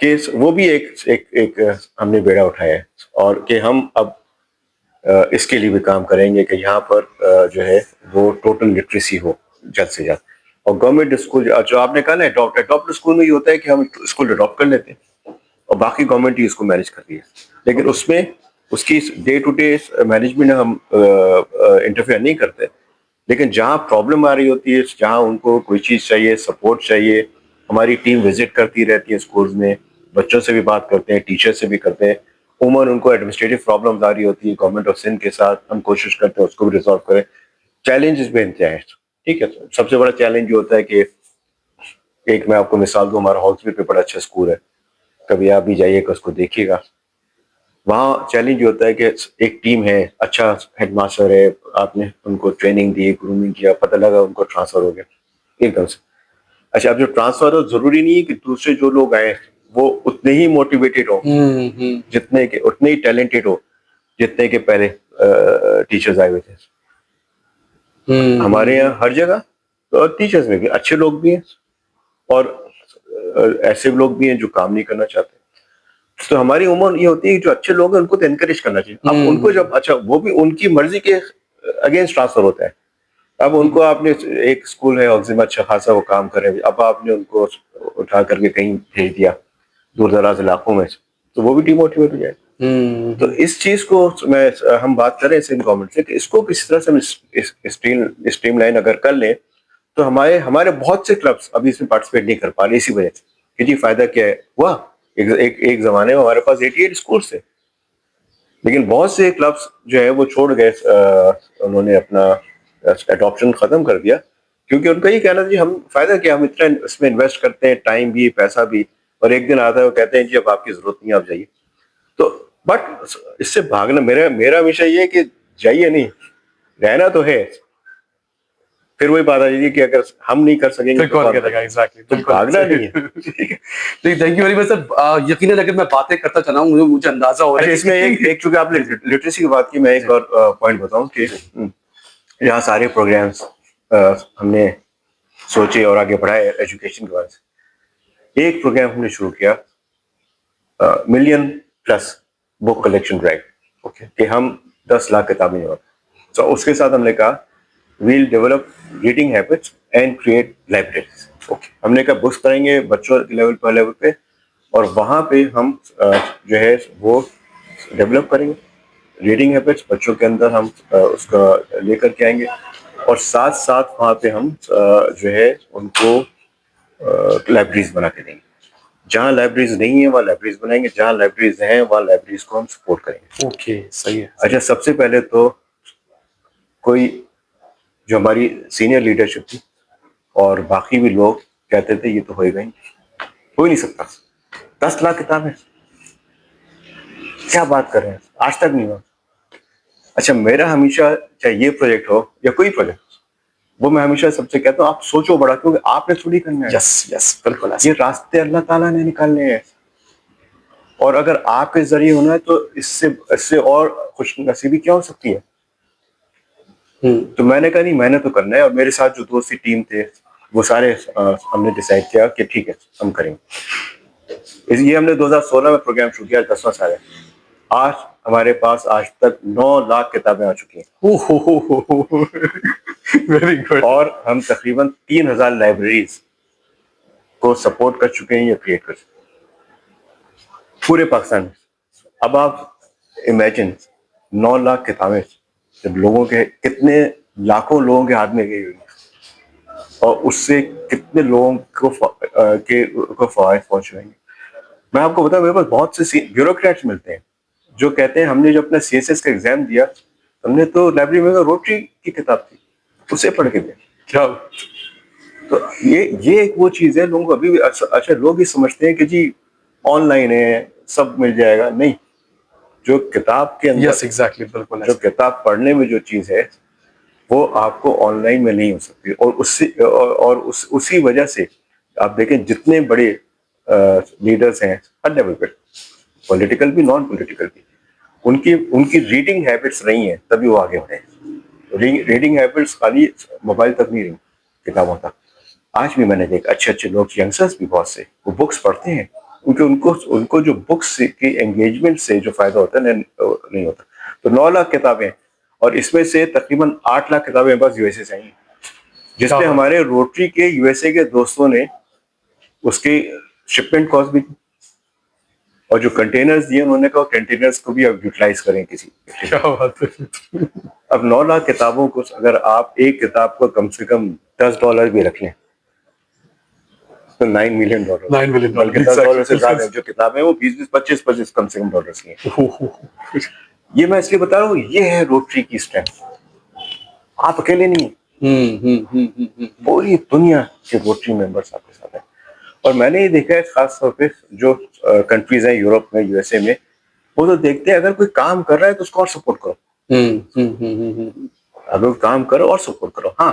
کہ وہ بھی ایک ہم نے بیڑا اٹھایا ہے, اور کہ ہم اب اس کے لیے بھی کام کریں گے کہ یہاں پر جو ہے وہ ٹوٹل لٹریسی ہو جلد سے جلد. اور گورنمنٹ اسکول جو آپ نے کہا نا اڈاپٹ اسکول میں یہ ہوتا ہے کہ ہم اسکول اڈاپٹ کر لیتے ہیں, اور باقی گورنمنٹ ہی اس کو مینیج کر رہی ہے. لیکن اس میں اس کی ڈے ٹو ڈے مینجمنٹ ہم انٹرفیئر نہیں کرتے. لیکن جہاں پرابلم آ رہی ہوتی ہے, جہاں ان کو کوئی چیز چاہیے, سپورٹ چاہیے, ہماری ٹیم وزٹ کرتی رہتی ہے اسکولز میں, بچوں سے بھی بات کرتے ہیں, ٹیچر سے بھی کرتے ہیں. عموماً ان کو ایڈمنسٹریٹو پرابلمز آ رہی ہوتی ہے گورنمنٹ آف سندھ کے ساتھ, ہم کوشش کرتے ہیں اس کو بھی ریزالو کریں. چیلنجز بھی انتہا ہے. ٹھیک ہے, سب سے بڑا چیلنج یہ ہوتا ہے کہ ایک میں آپ کو مثال دوں, ہمارا ہاؤس پہ بڑا اچھا اسکول ہے, کبھی آپ بھی جائیے گا اس کو دیکھیے گا. وہاں چیلنج یہ ہوتا ہے کہ ایک ٹیم ہے, اچھا ہیڈ ماسٹر ہے, آپ نے ان کو ٹریننگ دی, گرومنگ کیا, پتہ لگا ان کو ٹرانسفر ہو گیا ایک دم سے. اچھا, اب جو ٹرانسفر ہو ضروری نہیں ہے کہ دوسرے جو لوگ آئے وہ اتنے ہی موٹیویٹیڈ ہو, جتنے کہ اتنے ہی ٹیلنٹڈ ہو جتنے کہ پہلے ٹیچرز آئے ہوئے تھے. ہمارے یہاں ہر جگہ ٹیچرز میں بھی اچھے لوگ بھی ہیں اور ایسے لوگ بھی ہیں جو کام نہیں کرنا چاہتے. تو ہماری عمر یہ ہوتی ہے کہ جو اچھے لوگ ہیں ان کو تو انکریج کرنا چاہیے. اب ان کو جب اچھا وہ بھی ان کی مرضی کے اگینسٹ ٹرانسفر ہوتا ہے. اب ان کو آپ نے ایک اسکول ہے اوگزیما, اچھا خاصا وہ کام کرے, اب آپ نے ان کو اٹھا کر کے کہیں بھیج دیا دور دراز علاقوں میں, تو وہ بھی ڈی موٹیویٹ ہو جائے. تو اس چیز کو ہم بات کریں سندھ گورنمنٹ سے کہ اس کو کس طرح سے اسٹریم لائن اگر کر لیں تو ہمارے بہت سے کلبس ابھی اس میں پارٹیسپیٹ نہیں کر پا رہے اسی وجہ سے کہ جی فائدہ کیا ہے ہوا. ایک زمانے میں ہمارے پاس 88 اسکولس تھے, لیکن بہت سے کلبس جو ہے وہ چھوڑ گئے, انہوں نے اپنا اڈاپشن ختم کر دیا کیونکہ ان کا یہ کہنا جی ہم فائدہ کیا, ہم اتنا اس میں انویسٹ کرتے ہیں, ٹائم بھی, پیسہ بھی, اور ایک دن آتا ہے وہ کہتے ہیں جی اب آپ کی ضرورت نہیں, آپ جائیے. تو بٹ اس سے بھاگنا, میرا ہمیشہ یہ ہے کہ جائیے نہیں, رہنا تو ہے. پھر وہی بات آ جائے گی کہ اگر ہم نہیں کر سکیں گے تو بھاگنا نہیں ہے. تھینک یو ویری مچ سر. یقیناً اگر میں باتیں کرتا چلا ہوں مجھے اندازہ ہو رہا ہے اس میں ایک چونکہ آپ نے لٹریسی کی بات کی, میں ایک اور پوائنٹ بتاؤں کہ یہاں سارے پروگرامس ہم نے سوچے اور آگے بڑھائے ایجوکیشن کے بارے سے. ایک پروگرام ہم نے شروع کیا, ملین پلس بک کلیکشن ڈرائیو, کہ ہم 10 لاکھ کتابیں جو. تو اس کے ساتھ ہم نے کہا we'll develop reading habits and create libraries. ہم نے کہا بکس کریں گے بچوں کے لیول پہ, اور وہاں پہ ہم جو ہے وہ ڈیولپ کریں گے ریڈنگ ہیبٹس بچوں کے اندر, ہم اس کا لے کر کے آئیں گے, اور ساتھ ساتھ وہاں پہ ہم جو ہے ان کو لائبریریز بنا کے دیں گے. جہاں لائبریریز نہیں ہیں وہاں لائبریریز بنائیں گے, جہاں لائبریریز ہیں وہاں لائبریریز کو ہم سپورٹ کریں گے. اوکے, صحیح ہے. اچھا, سب سے پہلے تو کوئی جو ہماری سینئر لیڈرشپ تھی اور باقی بھی لوگ کہتے تھے یہ تو ہوئے گا ہی, ہو ہی نہیں سکتا. 10 لاکھ کتابیں کیا بات کر رہے ہیں, آج تک نہیں ہوا. اچھا, میرا ہمیشہ چاہے یہ پروجیکٹ ہو یا کوئی پروجیکٹ, وہ میں ہمیشہ سب سے کہتا ہوں آپ سوچو بڑا, کیونکہ آپ نے تھوڑی کرنا ہے. یس بالکل, یہ راستے اللہ تعالیٰ نے نکالنے ہیں, اور اگر آپ کے ذریعے ہونا ہے تو اس سے اور خوش نصیبی کیا ہو سکتی ہے. تو میں نے کہا نہیں, میں نے تو کرنا ہے. اور میرے ساتھ جو دوسری ٹیم تھے وہ سارے ہم نے ڈیسائیڈ کیا کہ ٹھیک ہے ہم کریں گے. یہ ہم نے 2016 میں پروگرام شروع کیا, 10واں سال ہے. آج ہمارے پاس آج تک 9 لاکھ کتابیں آ چکی ہیں, ویری گڈ. اور ہم تقریباً 3000 لائبریریز کو سپورٹ کر چکے ہیں یا کریٹ کر چکے ہیں پورے پاکستان میں. اب آپ امیجن 9 لاکھ کتابیں جب لوگوں کے, کتنے لاکھوں لوگوں کے ہاتھ میں گئی ہوئی, اور اس سے کتنے لوگوں کو فوائد پہنچ رہے ہیں. میں آپ کو بتاؤں, میرے پاس بہت سے بیوروکریٹس ملتے ہیں جو کہتے ہیں ہم نے جو اپنا CSS کا ایگزام دیا, ہم نے تو لائبریری میں روٹری کی کتاب تھی, اسے پڑھ کے دیا. کیا تو یہ ایک وہ چیز ہے, لوگوں کو ابھی بھی اچھا لوگ یہ سمجھتے ہیں کہ جی آن لائن ہے سب مل جائے گا. نہیں, جو کتاب کے اندر, یس ایگزیکٹلی, بالکل جو کتاب پڑھنے میں جو چیز ہے وہ آپ کو آن لائن میں نہیں ہو سکتی. اور اسی وجہ سے آپ دیکھیں جتنے بڑے لیڈرز ہیں ہر لیول پہ, پولیٹیکل بھی نان پولیٹیکل بھی, ان کی ریڈنگ ہیبٹس رہی ہیں تبھی وہ آگے بڑھے. ریڈنگ ہیبٹس خالی موبائل تک نہیں رہی, کتابوں تک. آج بھی میں نے دیکھا اچھے لوگ, ینگسٹرز بھی بہت سے, وہ بکس پڑھتے ہیں کیونکہ ان کو جو بکس کی انگیجمنٹ سے جو فائدہ ہوتا ہے نہیں ہوتا. تو 9 لاکھ کتابیں, اور اس میں سے تقریباً 8 لاکھ کتابیں بس USA سے آئی, جس میں ہمارے روٹری کے USA کے دوستوں نے اس کی شپمنٹ کاسٹ بھی دی. اور جو کنٹینرز دیے انہوں نے کہا کنٹینرز کو بھی اب یوٹیلائز کریں کسی. کیا بات ہے. اب 9 لاکھ کتابوں کو اگر آپ ایک کتاب کو کم سے کم $10 بھی رکھ لیں تو $9 ملین. $9 million بلکہ $10 سے زیادہ جو کتابیں وہ 20-25 کم سے کم ڈالرس کی ہیں. یہ میں اس لیے بتا رہا ہوں یہ ہے روٹری کی اسٹرینتھ. آپ اکیلے نہیں ہیں, پوری دنیا کے روٹری ممبرس آپ کے ساتھ ہیں. اور میں نے یہ دیکھا ہے خاص طور پہ جو کنٹریز ہیں یورپ میں, USA میں, وہ تو دیکھتے ہیں اگر کوئی کام کر رہا ہے تو اس کو اور سپورٹ کرو, اگر کام کرو اور سپورٹ کرو. ہاں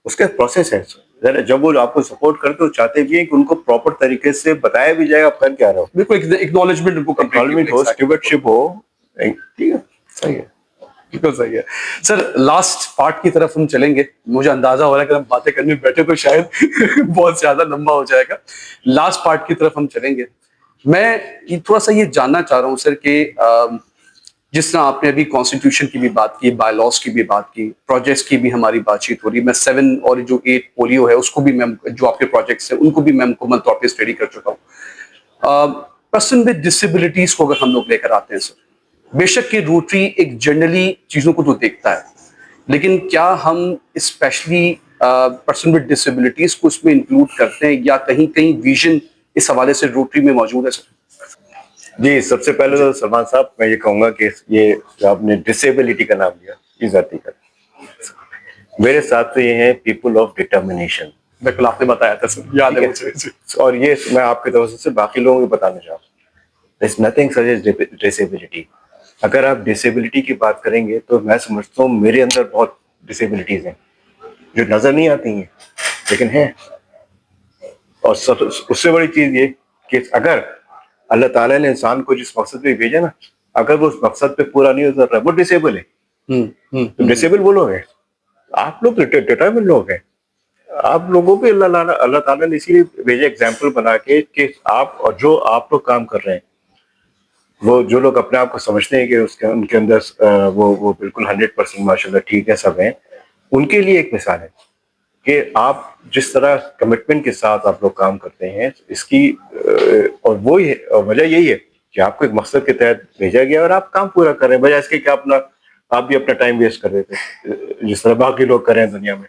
اس کا پروسیس ہے, جب وہ آپ کو سپورٹ کرتے تو چاہتے بھی ہیں کہ ان کو پراپر طریقے سے بتایا بھی جائے آپ کر کیا رہے ہو, بالکل اکنالجمنٹ ہو, اسٹیورڈشپ ہو. ٹھیک ہے, صحیح ہے, بالکل صحیح ہے. سر لاسٹ پارٹ کی طرف ہم چلیں گے. مجھے اندازہ ہو رہا ہے کہ ہم باتیں کرنے بیٹھے تو شاید بہت زیادہ لمبا ہو جائے گا. لاسٹ پارٹ کی طرف ہم چلیں گے. میں تھوڑا سا یہ جاننا چاہ رہا ہوں سر کہ جس طرح آپ نے ابھی کانسٹیٹیوشن کی بھی بات کی, بائی لاس کی بھی بات کی, پروجیکٹس کی بھی ہماری بات چیت ہو رہی ہے. میں 7 اور جو 8 پولیو ہے اس کو بھی میں, جو آپ کے پروجیکٹس ہیں ان کو بھی میں مکمل طور پہ اسٹڈی کر چکا ہوں. پرسن ود ڈسیبلٹیز کو اگر ہم لوگ لے کر آتے ہیں سر, بے شک کہ روٹری ایک جنرلی چیزوں کو تو دیکھتا ہے, لیکن کیا ہم اسپیشلی پرسن ود ڈسیبلٹیز کو اس میں انکلوڈ کرتے ہیں, یا کہیں کہیں ویژن اس حوالے سے روٹری میں موجود ہے سر؟ جی, سب سے پہلے تو سلمان صاحب میں یہ کہوں گا کہ یہ جو آپ نے ڈسیبلٹی کا نام لیا, یہ ذاتی کا, میرے ساتھ تو یہ ہے پیپل آف ڈٹرمنیشن. بالکل آپ نے بتایا تھا سر, یاد ہے مجھے. اور یہ میں آپ کے توسط سے باقی لوگوں کو بتانا چاہوں, there's nothing such as disability. اگر آپ ڈسیبلٹی کی بات کریں گے تو میں سمجھتا ہوں میرے اندر بہت ڈسیبلٹیز ہیں جو نظر نہیں آتی ہیں لیکن ہیں. اور اس سے بڑی چیز یہ کہ اگر اللہ تعالیٰ نے انسان کو جس مقصد پہ بھیجا نا, اگر وہ اس مقصد پہ پورا نہیں اتر رہا وہ ڈسیبل ہے. ڈسیبل وہ لوگ ہیں, آپ لوگ ڈٹرمنڈ لوگ ہیں. آپ لوگوں پہ اللہ تعالیٰ نے اسی لیے بھیجا ایگزامپل بنا کے کہ آپ اور جو آپ لوگ کام کر رہے ہیں, وہ جو لوگ اپنے آپ کو سمجھتے ہیں کہ ان کے اندر وہ بالکل 100% ماشاءاللہ ٹھیک ہے سب ہیں, ان کے لیے ایک مثال ہے کہ آپ جس طرح کمٹمنٹ کے ساتھ آپ لوگ کام کرتے ہیں اس کی اور وہی اور وجہ یہی ہے کہ آپ کو ایک مقصد کے تحت بھیجا گیا اور آپ کام پورا کر رہے ہیں, بجائے اس کے کہ آپ بھی اپنا ٹائم ویسٹ کر رہے تھے جس طرح باقی لوگ کر رہے ہیں دنیا میں.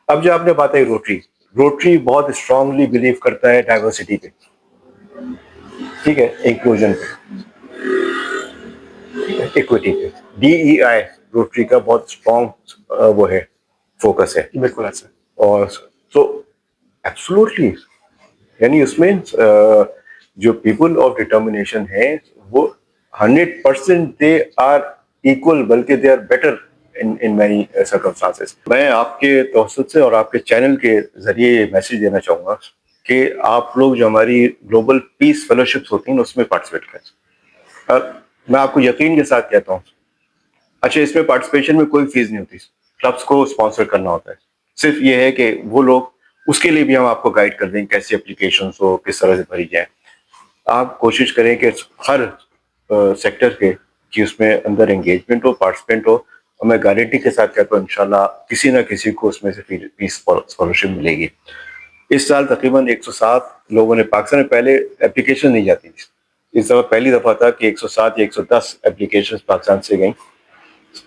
اب جو آپ نے بات ہے روٹری بہت اسٹرانگلی بلیو کرتا ہے ڈائیورسٹی پہ, ٹھیک ہے, انکلوژن پہ, ایکوٹی پہ. DEI روٹری کا بہت اسٹرانگ وہ ہے, فوکس ہے. بالکل ایسا. اور سو ایبسولوٹلی یعنی اس میں جو پیپل آف ڈٹرمنیشن ہے وہ 100% دے آر ایکول, بلکہ they are better in many circumstances. میں آپ کے توسط سے اور آپ کے چینل کے ذریعے یہ میسج دینا چاہوں گا کہ آپ لوگ جو ہماری گلوبل پیس فیلوشپس ہوتی ہیں اس میں پارٹیسپیٹ کریں. میں آپ کو یقین کے ساتھ کہتا ہوں, اچھا اس میں پارٹیسپیشن میں کوئی فیس نہیں ہوتی, کلبس کو اسپانسر کرنا ہوتا ہے. صرف یہ ہے کہ وہ لوگ, اس کے لیے بھی ہم آپ کو گائیڈ کر دیں کیسی اپلیکیشنس ہو, کس طرح سے بھری جائیں. آپ کوشش کریں کہ ہر سیکٹر کے کہ اس میں اندر انگیجمنٹ ہو, پارٹیسپینٹ ہو, اور میں گارنٹی کے ساتھ کہتا ہوں انشاءاللہ کسی نہ کسی کو اس میں سے پیس اسکالرشپ ملے گی. اس سال تقریباً 107 لوگوں نے, پاکستان میں پہلے اپلیکیشن نہیں جاتی تھی, اس دفعہ پہلی دفعہ تھا کہ 107 یا 110 اپلیکیشنز پاکستان سے گئیں,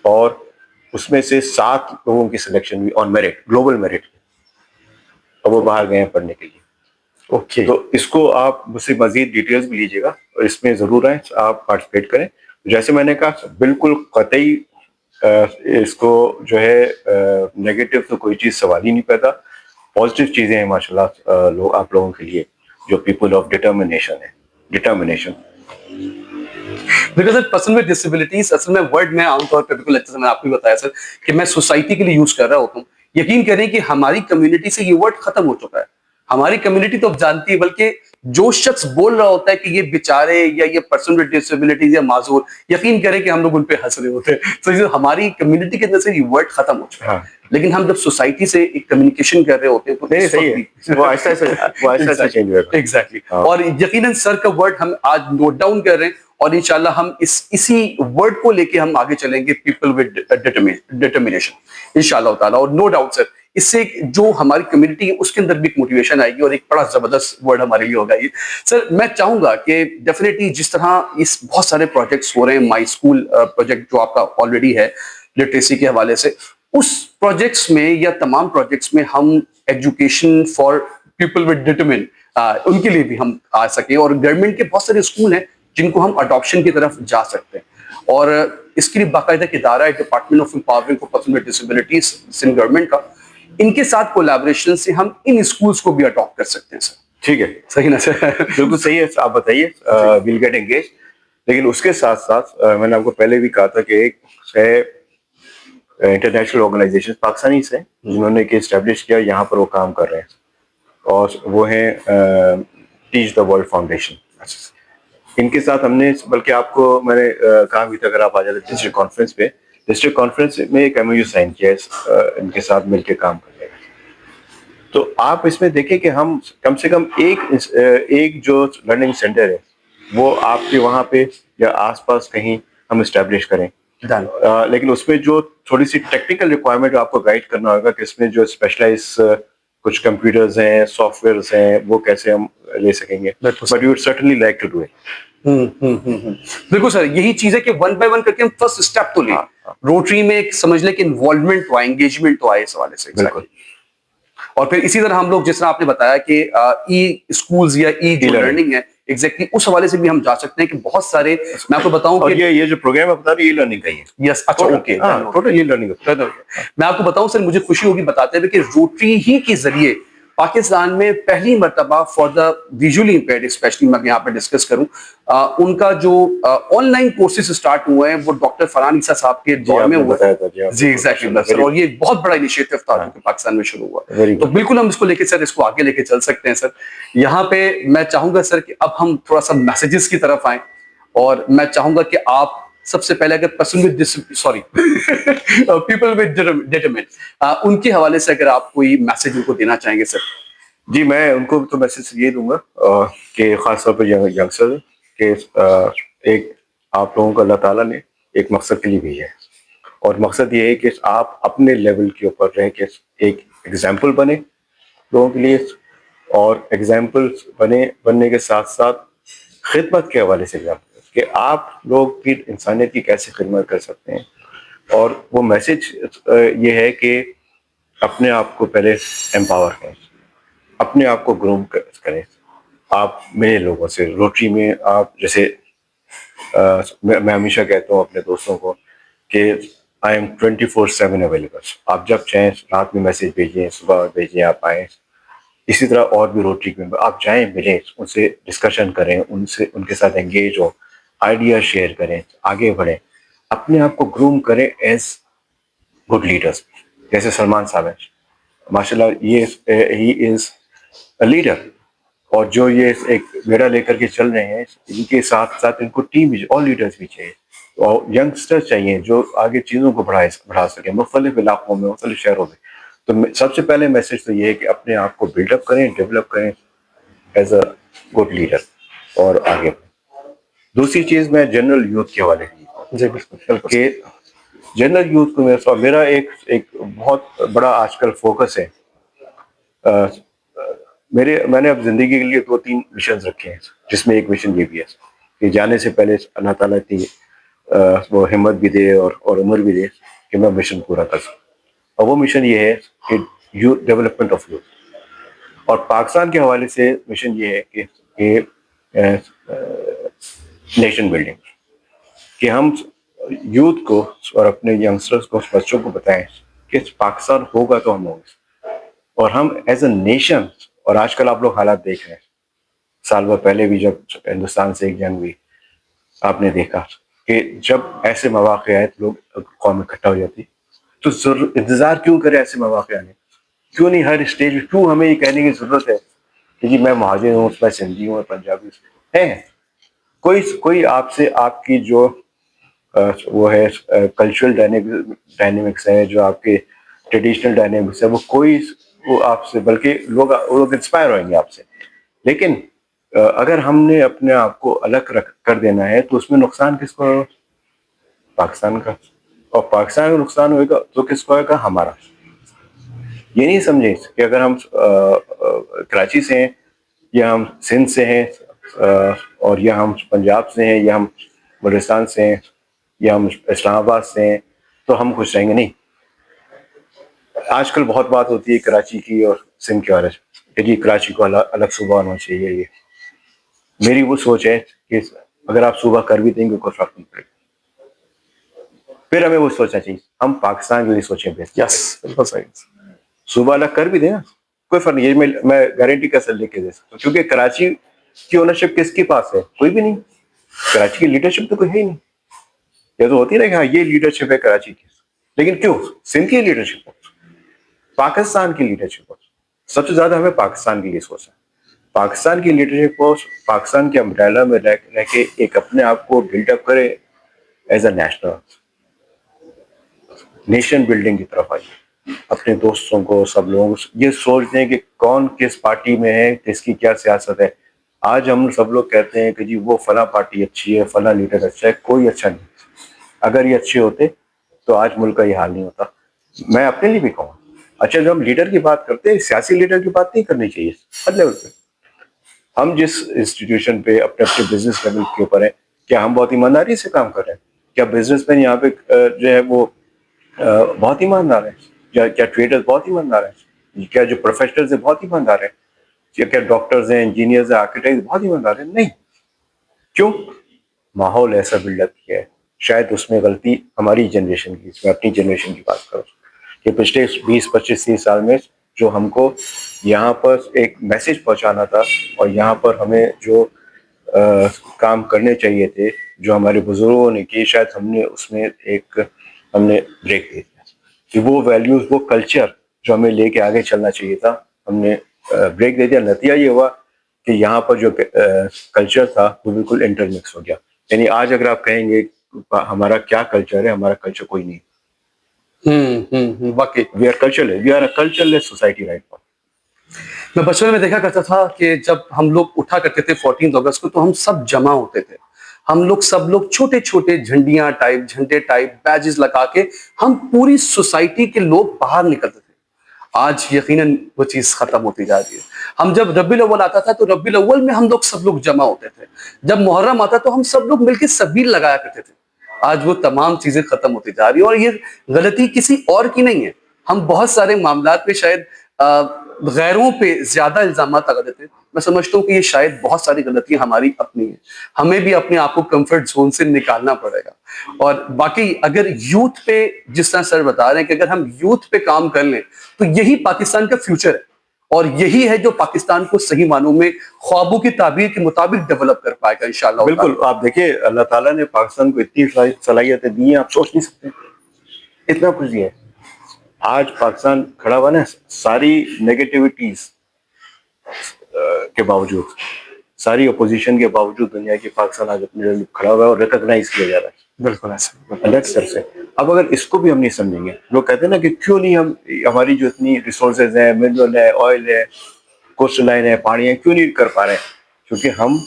اور اس میں سے 7 لوگوں کی سلیکشن ہوئی آن میرٹ, گلوبل میرٹ, اور وہ باہر گئے ہیں پڑھنے کے لیے. اوکے, تو اس کو آپ مجھ سے مزید ڈیٹیلز بھی لیجیے گا اور اس میں ضرور آئیں, آپ پارٹیسپیٹ کریں. جیسے میں نے کہا بالکل قطعی اس کو جو ہے نیگیٹو تو کوئی چیز سوال ہی نہیں پیدا, پازیٹیو چیزیں ہیں ماشاء اللہ آپ لوگوں کے لیے جو پیپل آف ڈٹرمنیشن ہے. ڈٹرمنیشن بالکل سر. پرسن ود ڈسیبلٹیز اصل میں ورڈ میں عام طور پہ بالکل اچھے سے میں نے آپ کو بتایا سر کہ میں سوسائٹی کے لیے یوز کر رہا ہوتا ہوں. یقین کریں کہ ہماری کمیونٹی سے یہ ورڈ ختم ہو چکا ہے. ہماری کمیونٹی تو اب جانتی ہے, بلکہ جو شخص بول رہا ہوتا ہے کہ یہ بیچارے یا یہ پرسن ود ڈسیبلٹیز یا معذور, یقین کریں کہ ہم لوگ ان پہ ہنس رہے ہوتے ہیں. تو ہماری کمیونٹی کے اندر سے یہ ورڈ ختم ہو چکا ہے. لیکن ہم جب سوسائٹی سے ایک کمیونیکیشن کر رہے ہوتے ہیں تو ایگزیکٹلی, اور یقیناً سر کا ورڈ ہم آج نوٹ ڈاؤن کر رہے ہیں, اور انشاءاللہ ہم اسی ورڈ کو لے کے ہم آگے چلیں گے, پیپل ود ڈٹرمنیشن انشاءاللہ تعالیٰ. اور نو ڈاؤٹ سر اس سے جو ہماری کمیونٹی ہے اس کے اندر بھی ایک موٹیویشن آئے گی اور ایک بڑا زبردست ورڈ ہمارے لیے ہوگا یہ. سر میں چاہوں گا کہ ڈیفینیٹلی جس طرح اس بہت سارے پروجیکٹس ہو رہے ہیں, مائی اسکول پروجیکٹ جو آپ کا آلریڈی ہے لٹریسی کے حوالے سے, اس پروجیکٹس میں یا تمام پروجیکٹس میں ہم education for people with determination ان کے لیے بھی ہم آ سکیں, اور گورنمنٹ کے بہت سارے اسکول ہیں جن کو ہم اڈاپشن کی طرف جا سکتے ہیں, اور اس کے لیے باقاعدہ ایک ادارہ ہے department of empowerment for person with disabilities Sindh government کا, ان کے ساتھ کولیبریشن سے ہم ان اسکولس کو بھی اڈاپٹ کر سکتے ہیں. سر ٹھیک ہے, صحیح نا سر؟ بالکل صحیح ہے, آپ بتائیے, ویل گیٹ انگیج. لیکن اس کے ساتھ ساتھ میں نے آپ کو پہلے بھی کہا تھا کہ ایک ہے انٹرنیشنل آرگنائزیشن پاکستانی سے جنہوں نے کہ اسٹیبلش کیا, یہاں پر وہ کام کر رہے ہیں, اور وہ ہیں ٹیچ دا ورلڈ فاؤنڈیشن. ان کے ساتھ ہم نے, بلکہ آپ کو میں نے کہا بھی تھا اگر آپ آ جاتے ڈسٹرکٹ کانفرنس پہ, ڈسٹرکٹ کانفرنس میں ایک MOU سائن کیا ہے ان کے ساتھ مل کے کام کرنے کا. تو آپ اس میں دیکھیں کہ ہم کم سے کم ایک جو لرننگ سینٹر ہے وہ آپ کے وہاں پہ یا آس پاس کہیں ہم اسٹیبلش کریں. لیکن اس میں جو تھوڑی سی ٹیکنیکل ریکوائرمنٹ آپ کو گائڈ کرنا ہوگا کہ اس میں جو اسپیشلائز کچھ کمپیوٹرز ہیں, سافٹ ویئرز ہیں, وہ کیسے ہم لے سکیں گے. But you would certainly like to do it. بالکل سر, یہی چیز ہے کہ ون بائی ون کر کے ہم فرسٹ اسٹیپ تو لیں, روٹری میں ایک سمجھ لیں کہ انوالومنٹ تو آئے, انگیجمنٹ تو آئے اس حوالے سے. بالکل. اور پھر اسی طرح ہم لوگ جس طرح آپ نے بتایا کہ ای اسکولز یا ای جو لرننگ ہے ایگزیکٹلی اس حوالے سے بھی ہم جا سکتے ہیں کہ بہت سارے, میں آپ کو بتاؤں کہ یہ جو پروگرام آپ بتا رہے ہیں یہ لرننگ کا ہی ہے. یس, اچھا اوکے, ٹوٹل یہ لرننگ. میں آپ کو بتاؤں سر, مجھے خوشی ہوگی بتاتے ہوئے کہ روٹری ہی کے ذریعے پاکستان میں پہلی مرتبہ for the visually impaired specially میں یہاں پہ ڈسکس کروں, ان کا جو آن لائن کورسز اسٹارٹ ہوئے ہیں وہ ڈاکٹر فرحان عیسیٰ صاحب کے دور میں ہوئے. جی ایگزیکٹلی سر, اور یہ بہت بڑا انیشیٹو تھا جو کہ پاکستان میں شروع ہوا, تو بالکل ہم اس کو لے کے سر اس کو آگے لے کے چل سکتے ہیں. سر یہاں پہ میں چاہوں گا سر کہ اب ہم تھوڑا سا میسیجز کی طرف آئیں, اور میں چاہوں گا کہ آپ سب سے پہلے اگر person with sorry people with determination ان کے حوالے سے اگر آپ کوئی میسج ان کو دینا چاہیں گے سر. جی, میں ان کو تو میسج یہ دوں گا کہ خاص طور پہ ینگسٹر کہ ایک آپ لوگوں کو اللہ تعالیٰ نے ایک مقصد کے لیے بھیجا ہے, اور مقصد یہ ہے کہ آپ اپنے لیول کے اوپر رہ کے ایک ایگزامپل بنے لوگوں کے لیے, اور ایگزامپل بننے کے ساتھ ساتھ خدمت کے حوالے سے کہ آپ لوگ کی انسانیت کی کیسے خدمت کر سکتے ہیں. اور وہ میسج یہ ہے کہ اپنے آپ کو پہلے امپاور کریں, اپنے آپ کو گروم کریں. آپ میرے لوگوں سے روٹری میں آپ جیسے میں ہمیشہ کہتا ہوں اپنے دوستوں کو کہ آئی ایم 24/7 اویلیبل. آپ جب چاہیں رات میں میسج بھیجیں, صبح بھیجیں, آپ آئیں. اسی طرح اور بھی روٹری کے ممبر آپ جائیں, ملیں, ان سے ڈسکشن کریں, ان کے ساتھ انگیج ہو, آئیڈیا شیئر کریں, آگے بڑھیں, اپنے آپ کو گروم کریں ایز گڈ لیڈرز. جیسے سلمان صاحب ہیں ماشاء اللہ, یہ ہی از اے لیڈر, اور جو یہ ایک بیڑا لے کر کے چل رہے ہیں, ان کے ساتھ ساتھ ان کو ٹیم بھی, اور لیڈرز بھی چاہیے, اور ینگسٹر چاہیے جو آگے چیزوں کو بڑھا سکیں مختلف علاقوں میں, مختلف شہروں میں. تو سب سے پہلے میسج تو یہ ہے کہ اپنے آپ کو بلڈ اپ کریں, ڈیولپ کریں ایز اے گڈ لیڈر, اور آگے. دوسری چیز میں جنرل یوتھ کے حوالے کہ جنرل یوتھ کو میرا ایک بہت بڑا آج کل فوکس ہے. میں نے اب زندگی کے لیے 2-3 مشنز رکھے ہیں, جس میں ایک مشن یہ بھی ہے کہ جانے سے پہلے اللہ تعالیٰ کی وہ ہمت بھی دے اور عمر بھی دے کہ میں مشن پورا کر سکوں. اور وہ مشن یہ ہے کہ یوتھ ڈیولپمنٹ آف یوتھ. اور پاکستان کے حوالے سے مشن یہ ہے کہ نیشن بلڈنگ, کہ ہم یوتھ کو اور اپنے ینگسٹرز کو, بچوں کو بتائیں کہ پاکستان ہوگا تو ہم ہوں گے, اور ہم ایز اے نیشن. اور آج کل آپ لوگ حالات دیکھ رہے ہیں, سال بھر پہلے بھی جب ہندوستان سے ایک جنگ ہوئی, آپ نے دیکھا کہ جب ایسے مواقع آئے تو لوگ قوم اکٹھا ہو جاتی. تو انتظار کیوں کرے ایسے مواقع آنے, کیوں نہیں ہر اسٹیج پہ, کیوں ہمیں یہ کہنے کی ضرورت ہے کہ جی میں مہاجر ہوں, میں سندھی ہوں, میں پنجابی ہوں. کوئی آپ سے آپ کی جو وہ ہے کلچرل ڈائنامکس ہے, جو آپ کے ٹریڈیشنل ڈائنامکس ہے, وہ آپ سے, بلکہ لوگ انسپائر ہوئیں گے آپ سے. لیکن اگر ہم نے اپنے آپ کو الگ کر دینا ہے تو اس میں نقصان کس کو ہوگا؟ پاکستان کا. اور پاکستان کا نقصان ہوئے گا تو کس کو ہوئے گا؟ ہمارا. یہ نہیں سمجھیں کہ اگر ہم کراچی سے ہیں یا ہم سندھ سے ہیں اور یا ہم پنجاب سے ہیں یا ہم بلوچستان سے ہیں یا ہم اسلام آباد سے ہیں تو ہم خوش رہیں گے. نہیں. آج کل بہت بات ہوتی ہے کراچی کی اور سندھ کے بارے میں کہ جی کراچی کو الگ صوبہ ہونا چاہیے. یہ میری وہ سوچ ہے کہ اگر آپ صوبہ کر بھی دیں گے کوئی فرق نہیں پڑے گا. پھر ہمیں وہ سوچنا چاہیے ہم پاکستان کے لیے سوچیں بہتر. یس بالکل صحیح. صوبہ الگ کر بھی دیں نا کوئی فرق نہیں. یہ میں گارنٹی کا سر لے کے دے سکتا ہوں کیونکہ کراچی کی اونرشپ کس کے پاس ہے؟ کوئی بھی نہیں. کراچی کی لیڈرشپ تو کوئی ہے ہی نہیں. یہ تو ہوتی نا کہ ہاں یہ لیڈرشپ ہے کراچی کی, لیکن کیوں سندھ کی لیڈرشپ ہو, پاکستان کی لیڈرشپ ہو. سب سے زیادہ ہمیں پاکستان کے لیے سوچنا. پاکستان کی لیڈرشپ کو پاکستان کے امبریلا میں رہ کے ایک اپنے آپ کو بلڈ اپ کرے ایز اے نیشن بلڈنگ کی طرف آئیے. اپنے دوستوں کو سب لوگوں کو یہ سوچ دیں کہ کون کس پارٹی میں ہے, کس کی کیا سیاست ہے. آج ہم سب لوگ کہتے ہیں کہ جی وہ فلاں پارٹی اچھی ہے, فلاں لیڈر اچھا ہے. کوئی اچھا نہیں. اگر یہ اچھے ہوتے تو آج ملک کا یہ حال نہیں ہوتا. میں اپنے لیے بھی کہوں اچھا جب ہم لیڈر کی بات کرتے ہیں سیاسی لیڈر کی بات نہیں کرنی چاہیے. ہر لیول پہ ہم جس انسٹیٹیوشن پہ اپنے بزنس لیول کے اوپر ہیں کیا ہم بہت ایمانداری سے کام کر رہے ہیں؟ کیا بزنس مین یہاں پہ جو ہے وہ بہت ایماندار ہیں؟ کیا ٹریڈر بہت ایماندار ہیں؟ کیا جو پروفیشنلز ہیں بہت ایماندار ہیں؟ کیا ڈاکٹرز ہیں, انجینئرز ہیں, آرکیٹیکٹ بہت ایماندار ہیں؟ نہیں. کیوں؟ ماحول ایسا بلڈ اپ کیا ہے. شاید اس میں غلطی ہماری جنریشن کی, میں اپنی جنریشن کی بات کروں کہ پچھلے 20-25-30 سال میں جو ہم کو یہاں پر ایک میسج پہنچانا تھا اور یہاں پر ہمیں جو کام کرنے چاہیے تھے جو ہمارے بزرگوں نے کیے, شاید ہم نے اس میں ہم نے بریک دے دیا کہ وہ ویلیوز وہ کلچر جو ہمیں لے کے آگے چلنا چاہیے تھا ہم نے بریک دے دیا. نتیجہ یہ ہوا کہ یہاں پر جو کلچر تھا وہ بالکل انٹرمکس ہو گیا. یعنی آج اگر آپ کہیں گے ہمارا کیا کلچر ہے, ہمارا کلچر کوئی نہیں. واقعی we are cultureless society right now. میں بچپن میں دیکھا کرتا تھا کہ جب ہم لوگ اٹھا کرتے تھے 14 اگست کو تو ہم سب جمع ہوتے تھے. ہم لوگ سب لوگ چھوٹے چھوٹے جھنڈے ٹائپ بیجز لگا کے ہم پوری سوسائٹی کے لوگ باہر نکلتے تھے. آج یقیناً وہ چیز ختم ہوتی جا رہی ہے. ہم جب ربیع الاول آتا تھا تو ربیع الاول میں ہم لوگ سب لوگ جمع ہوتے تھے. جب محرم آتا تو ہم سب لوگ مل کے سبیل لگایا کرتے تھے. آج وہ تمام چیزیں ختم ہوتی جا رہی ہیں اور یہ غلطی کسی اور کی نہیں ہے. ہم بہت سارے معاملات میں شاید غیروں پہ زیادہ الزامات لگا دیتے ہیں. میں سمجھتا ہوں کہ یہ شاید بہت ساری غلطیاں ہماری اپنی ہیں. ہمیں بھی اپنے آپ کو کمفرٹ زون سے نکالنا پڑے گا. اور باقی اگر یوتھ پہ جس طرح سر بتا رہے ہیں کہ اگر ہم یوتھ پہ کام کر لیں تو یہی پاکستان کا فیوچر ہے اور یہی ہے جو پاکستان کو صحیح معنوں میں خوابوں کی تعبیر کے مطابق ڈیولپ کر پائے گا انشاءاللہ. بالکل. آپ دیکھیں اللہ تعالیٰ نے پاکستان کو اتنی صلاحیتیں دی ہیں آپ سوچ نہیں سکتے. اتنا کچھ دیا ہے. آج پاکستان کھڑا ہوا نا ساری نیگیٹیوٹیز کے باوجود, ساری اپوزیشن کے باوجود دنیا کی پاکستان آج اپنے کھڑا ہوا ہے اور ریکگنائز کیا جا رہا ہے. بالکل ایسا الگ سر سے. اب اگر اس کو بھی ہم نہیں سمجھیں گے, لوگ کہتے ہیں نا کہ کیوں نہیں ہم ہماری جو اتنی ریسورسز ہیں, منرل ہے, آئل ہے, کوسٹل لائن ہے, پانی ہے, کیوں نہیں کر پا رہے ہیں؟ کیونکہ ہم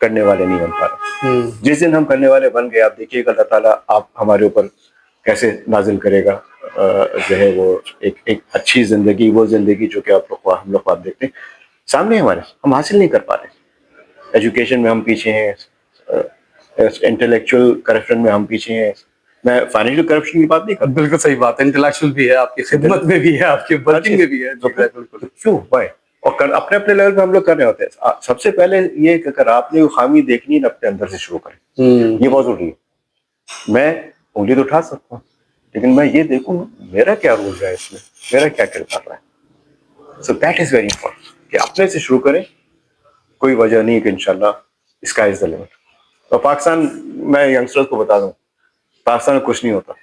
کرنے والے نہیں بن پا رہے. جس دن ہم کرنے والے بن گئے آپ دیکھیے گا اللہ تعالیٰ آپ ہمارے اوپر کیسے نازل کرے گا جو ہے وہ ایک اچھی زندگی, وہ زندگی جو کہ ہم لوگ آپ دیکھتے ہیں سامنے ہمارے, ہم حاصل نہیں کر پا رہے. ایجوکیشن میں ہم پیچھے ہیں, انٹلیکچوئل کرپشن میں ہم پیچھے ہیں. میں فائنینشیل کرپشن کی بات نہیں کرتا. بالکل صحیح بات ہے. انٹلیکچوئل بھی ہے, آپ کی خدمت میں بھی ہے, آپ کی ورکنگ میں بھی ہے. بالکل. کیوں بھائی؟ اور اپنے اپنے لیول پہ ہم لوگ کر رہے ہوتے ہیں. سب سے پہلے یہ کہ اگر آپ نے خامی دیکھنی ہے اپنے اندر سے شروع کریں. یہ بہت ضروری ہے. میں انگلی تو اٹھا سکتا ہوں لیکن میں یہ دیکھوں میرا کیا رول ہے اس میں, میرا کیا کردار رہا ہے. So that is very important کہ اپنے سے شروع کریں. کوئی وجہ نہیں کہ انشاءاللہ اسکائی از دی لمٹ. اور پاکستان, میں ینگسٹرز کو بتا دوں پاکستان میں کچھ نہیں ہوتا.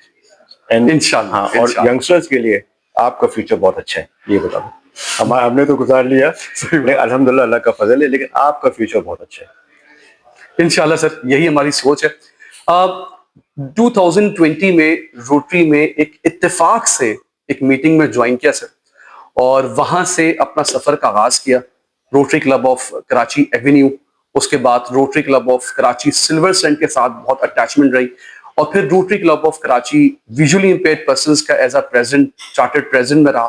انشاءاللہ. اور ینگسٹرز کے لیے آپ کا فیوچر بہت اچھا ہے, یہ بتا دوں. ہم نے تو گزار لیا الحمدللہ, اللہ کا فضل ہے, لیکن آپ کا فیوچر بہت اچھا ہے. انشاءاللہ سر, یہی ہماری سوچ ہے. 2020 میں روٹری میں ایک اتفاق سے ایک میٹنگ میں جوائن کیا سر, اور وہاں سے اپنا سفر کا آغاز کیا. Rotary Club of Karachi Avenue, اس کے بعد Rotary Club of Karachi silver cent کے ساتھ بہت اٹیچمنٹ رہی, اور پھر Rotary Club of Karachi visually impaired persons کا as a president, chartered president میں رہا,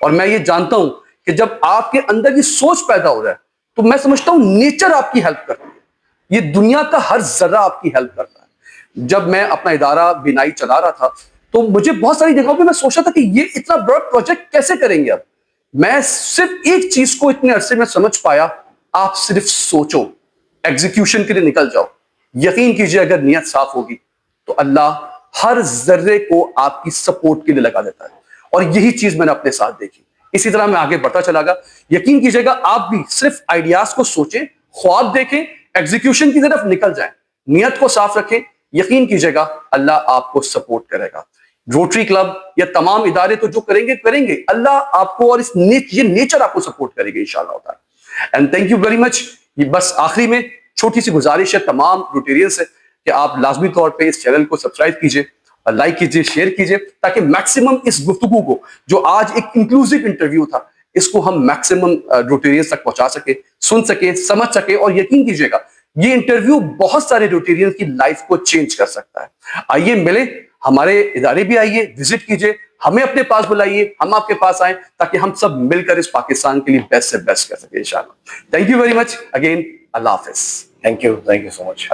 اور میں یہ جانتا ہوں کہ جب آپ کے اندر یہ سوچ پیدا ہو رہا ہے تو میں سمجھتا ہوں نیچر آپ کی ہیلپ کرتی ہے، یہ دنیا کا ہر ذرہ آپ کی ہیلپ کرتا ہے۔ جب میں اپنا ادارہ بینائی چلا رہا تھا تو مجھے بہت ساری جگہوں پہ میں سوچا تھا کہ یہ اتنا بڑا پروجیکٹ کیسے کریں گے اب۔ میں صرف ایک چیز کو اتنے عرصے میں سمجھ پایا، آپ صرف سوچو، ایگزیکیوشن کے لیے نکل جاؤ، یقین کیجئے اگر نیت صاف ہوگی تو اللہ ہر ذرے کو آپ کی سپورٹ کے لیے لگا دیتا ہے، اور یہی چیز میں نے اپنے ساتھ دیکھی۔ اسی طرح میں آگے بڑھتا چلا گا۔ یقین کیجئے گا آپ بھی صرف آئیڈیاز کو سوچیں، خواب دیکھیں، ایگزیکیوشن کی طرف نکل جائیں، نیت کو صاف رکھیں، یقین کیجئے گا اللہ آپ کو سپورٹ کرے گا۔ روٹری کلب یا تمام ادارے تو جو کریں گے اللہ آپ کو، اور یہ نیچر آپ کو سپورٹ کرے گی انشاءاللہ تعالی۔ اینڈ تھینک یو ویری مچ۔ یہ بس آخری میں چھوٹی سی گزارش ہے تمام روٹیرین سے کہ آپ لازمی طور پہ اس چینل کو سبسکرائب کیجئے، لائک کیجئے، شیئر کیجئے، تاکہ میکسیمم اس گفتگو کو، جو آج ایک انکلوسیو انٹرویو تھا، اس کو ہم میکسیمم روٹیرینز تک پہنچا سکے، سن سکے، سمجھ سکے۔ اور یقین کیجئے گا یہ انٹرویو بہت سارے روٹیرین کی لائف کو چینج کر سکتا ہے۔ آئیے ملیں، ہمارے ادارے بھی آئیے، وزٹ کیجئے، ہمیں اپنے پاس بلائیے، ہم آپ کے پاس آئیں، تاکہ ہم سب مل کر اس پاکستان کے لیے بیسٹ سے بیسٹ کر سکیں انشاءاللہ۔ Thank you very much again, اللہ حافظ۔ Thank you so much.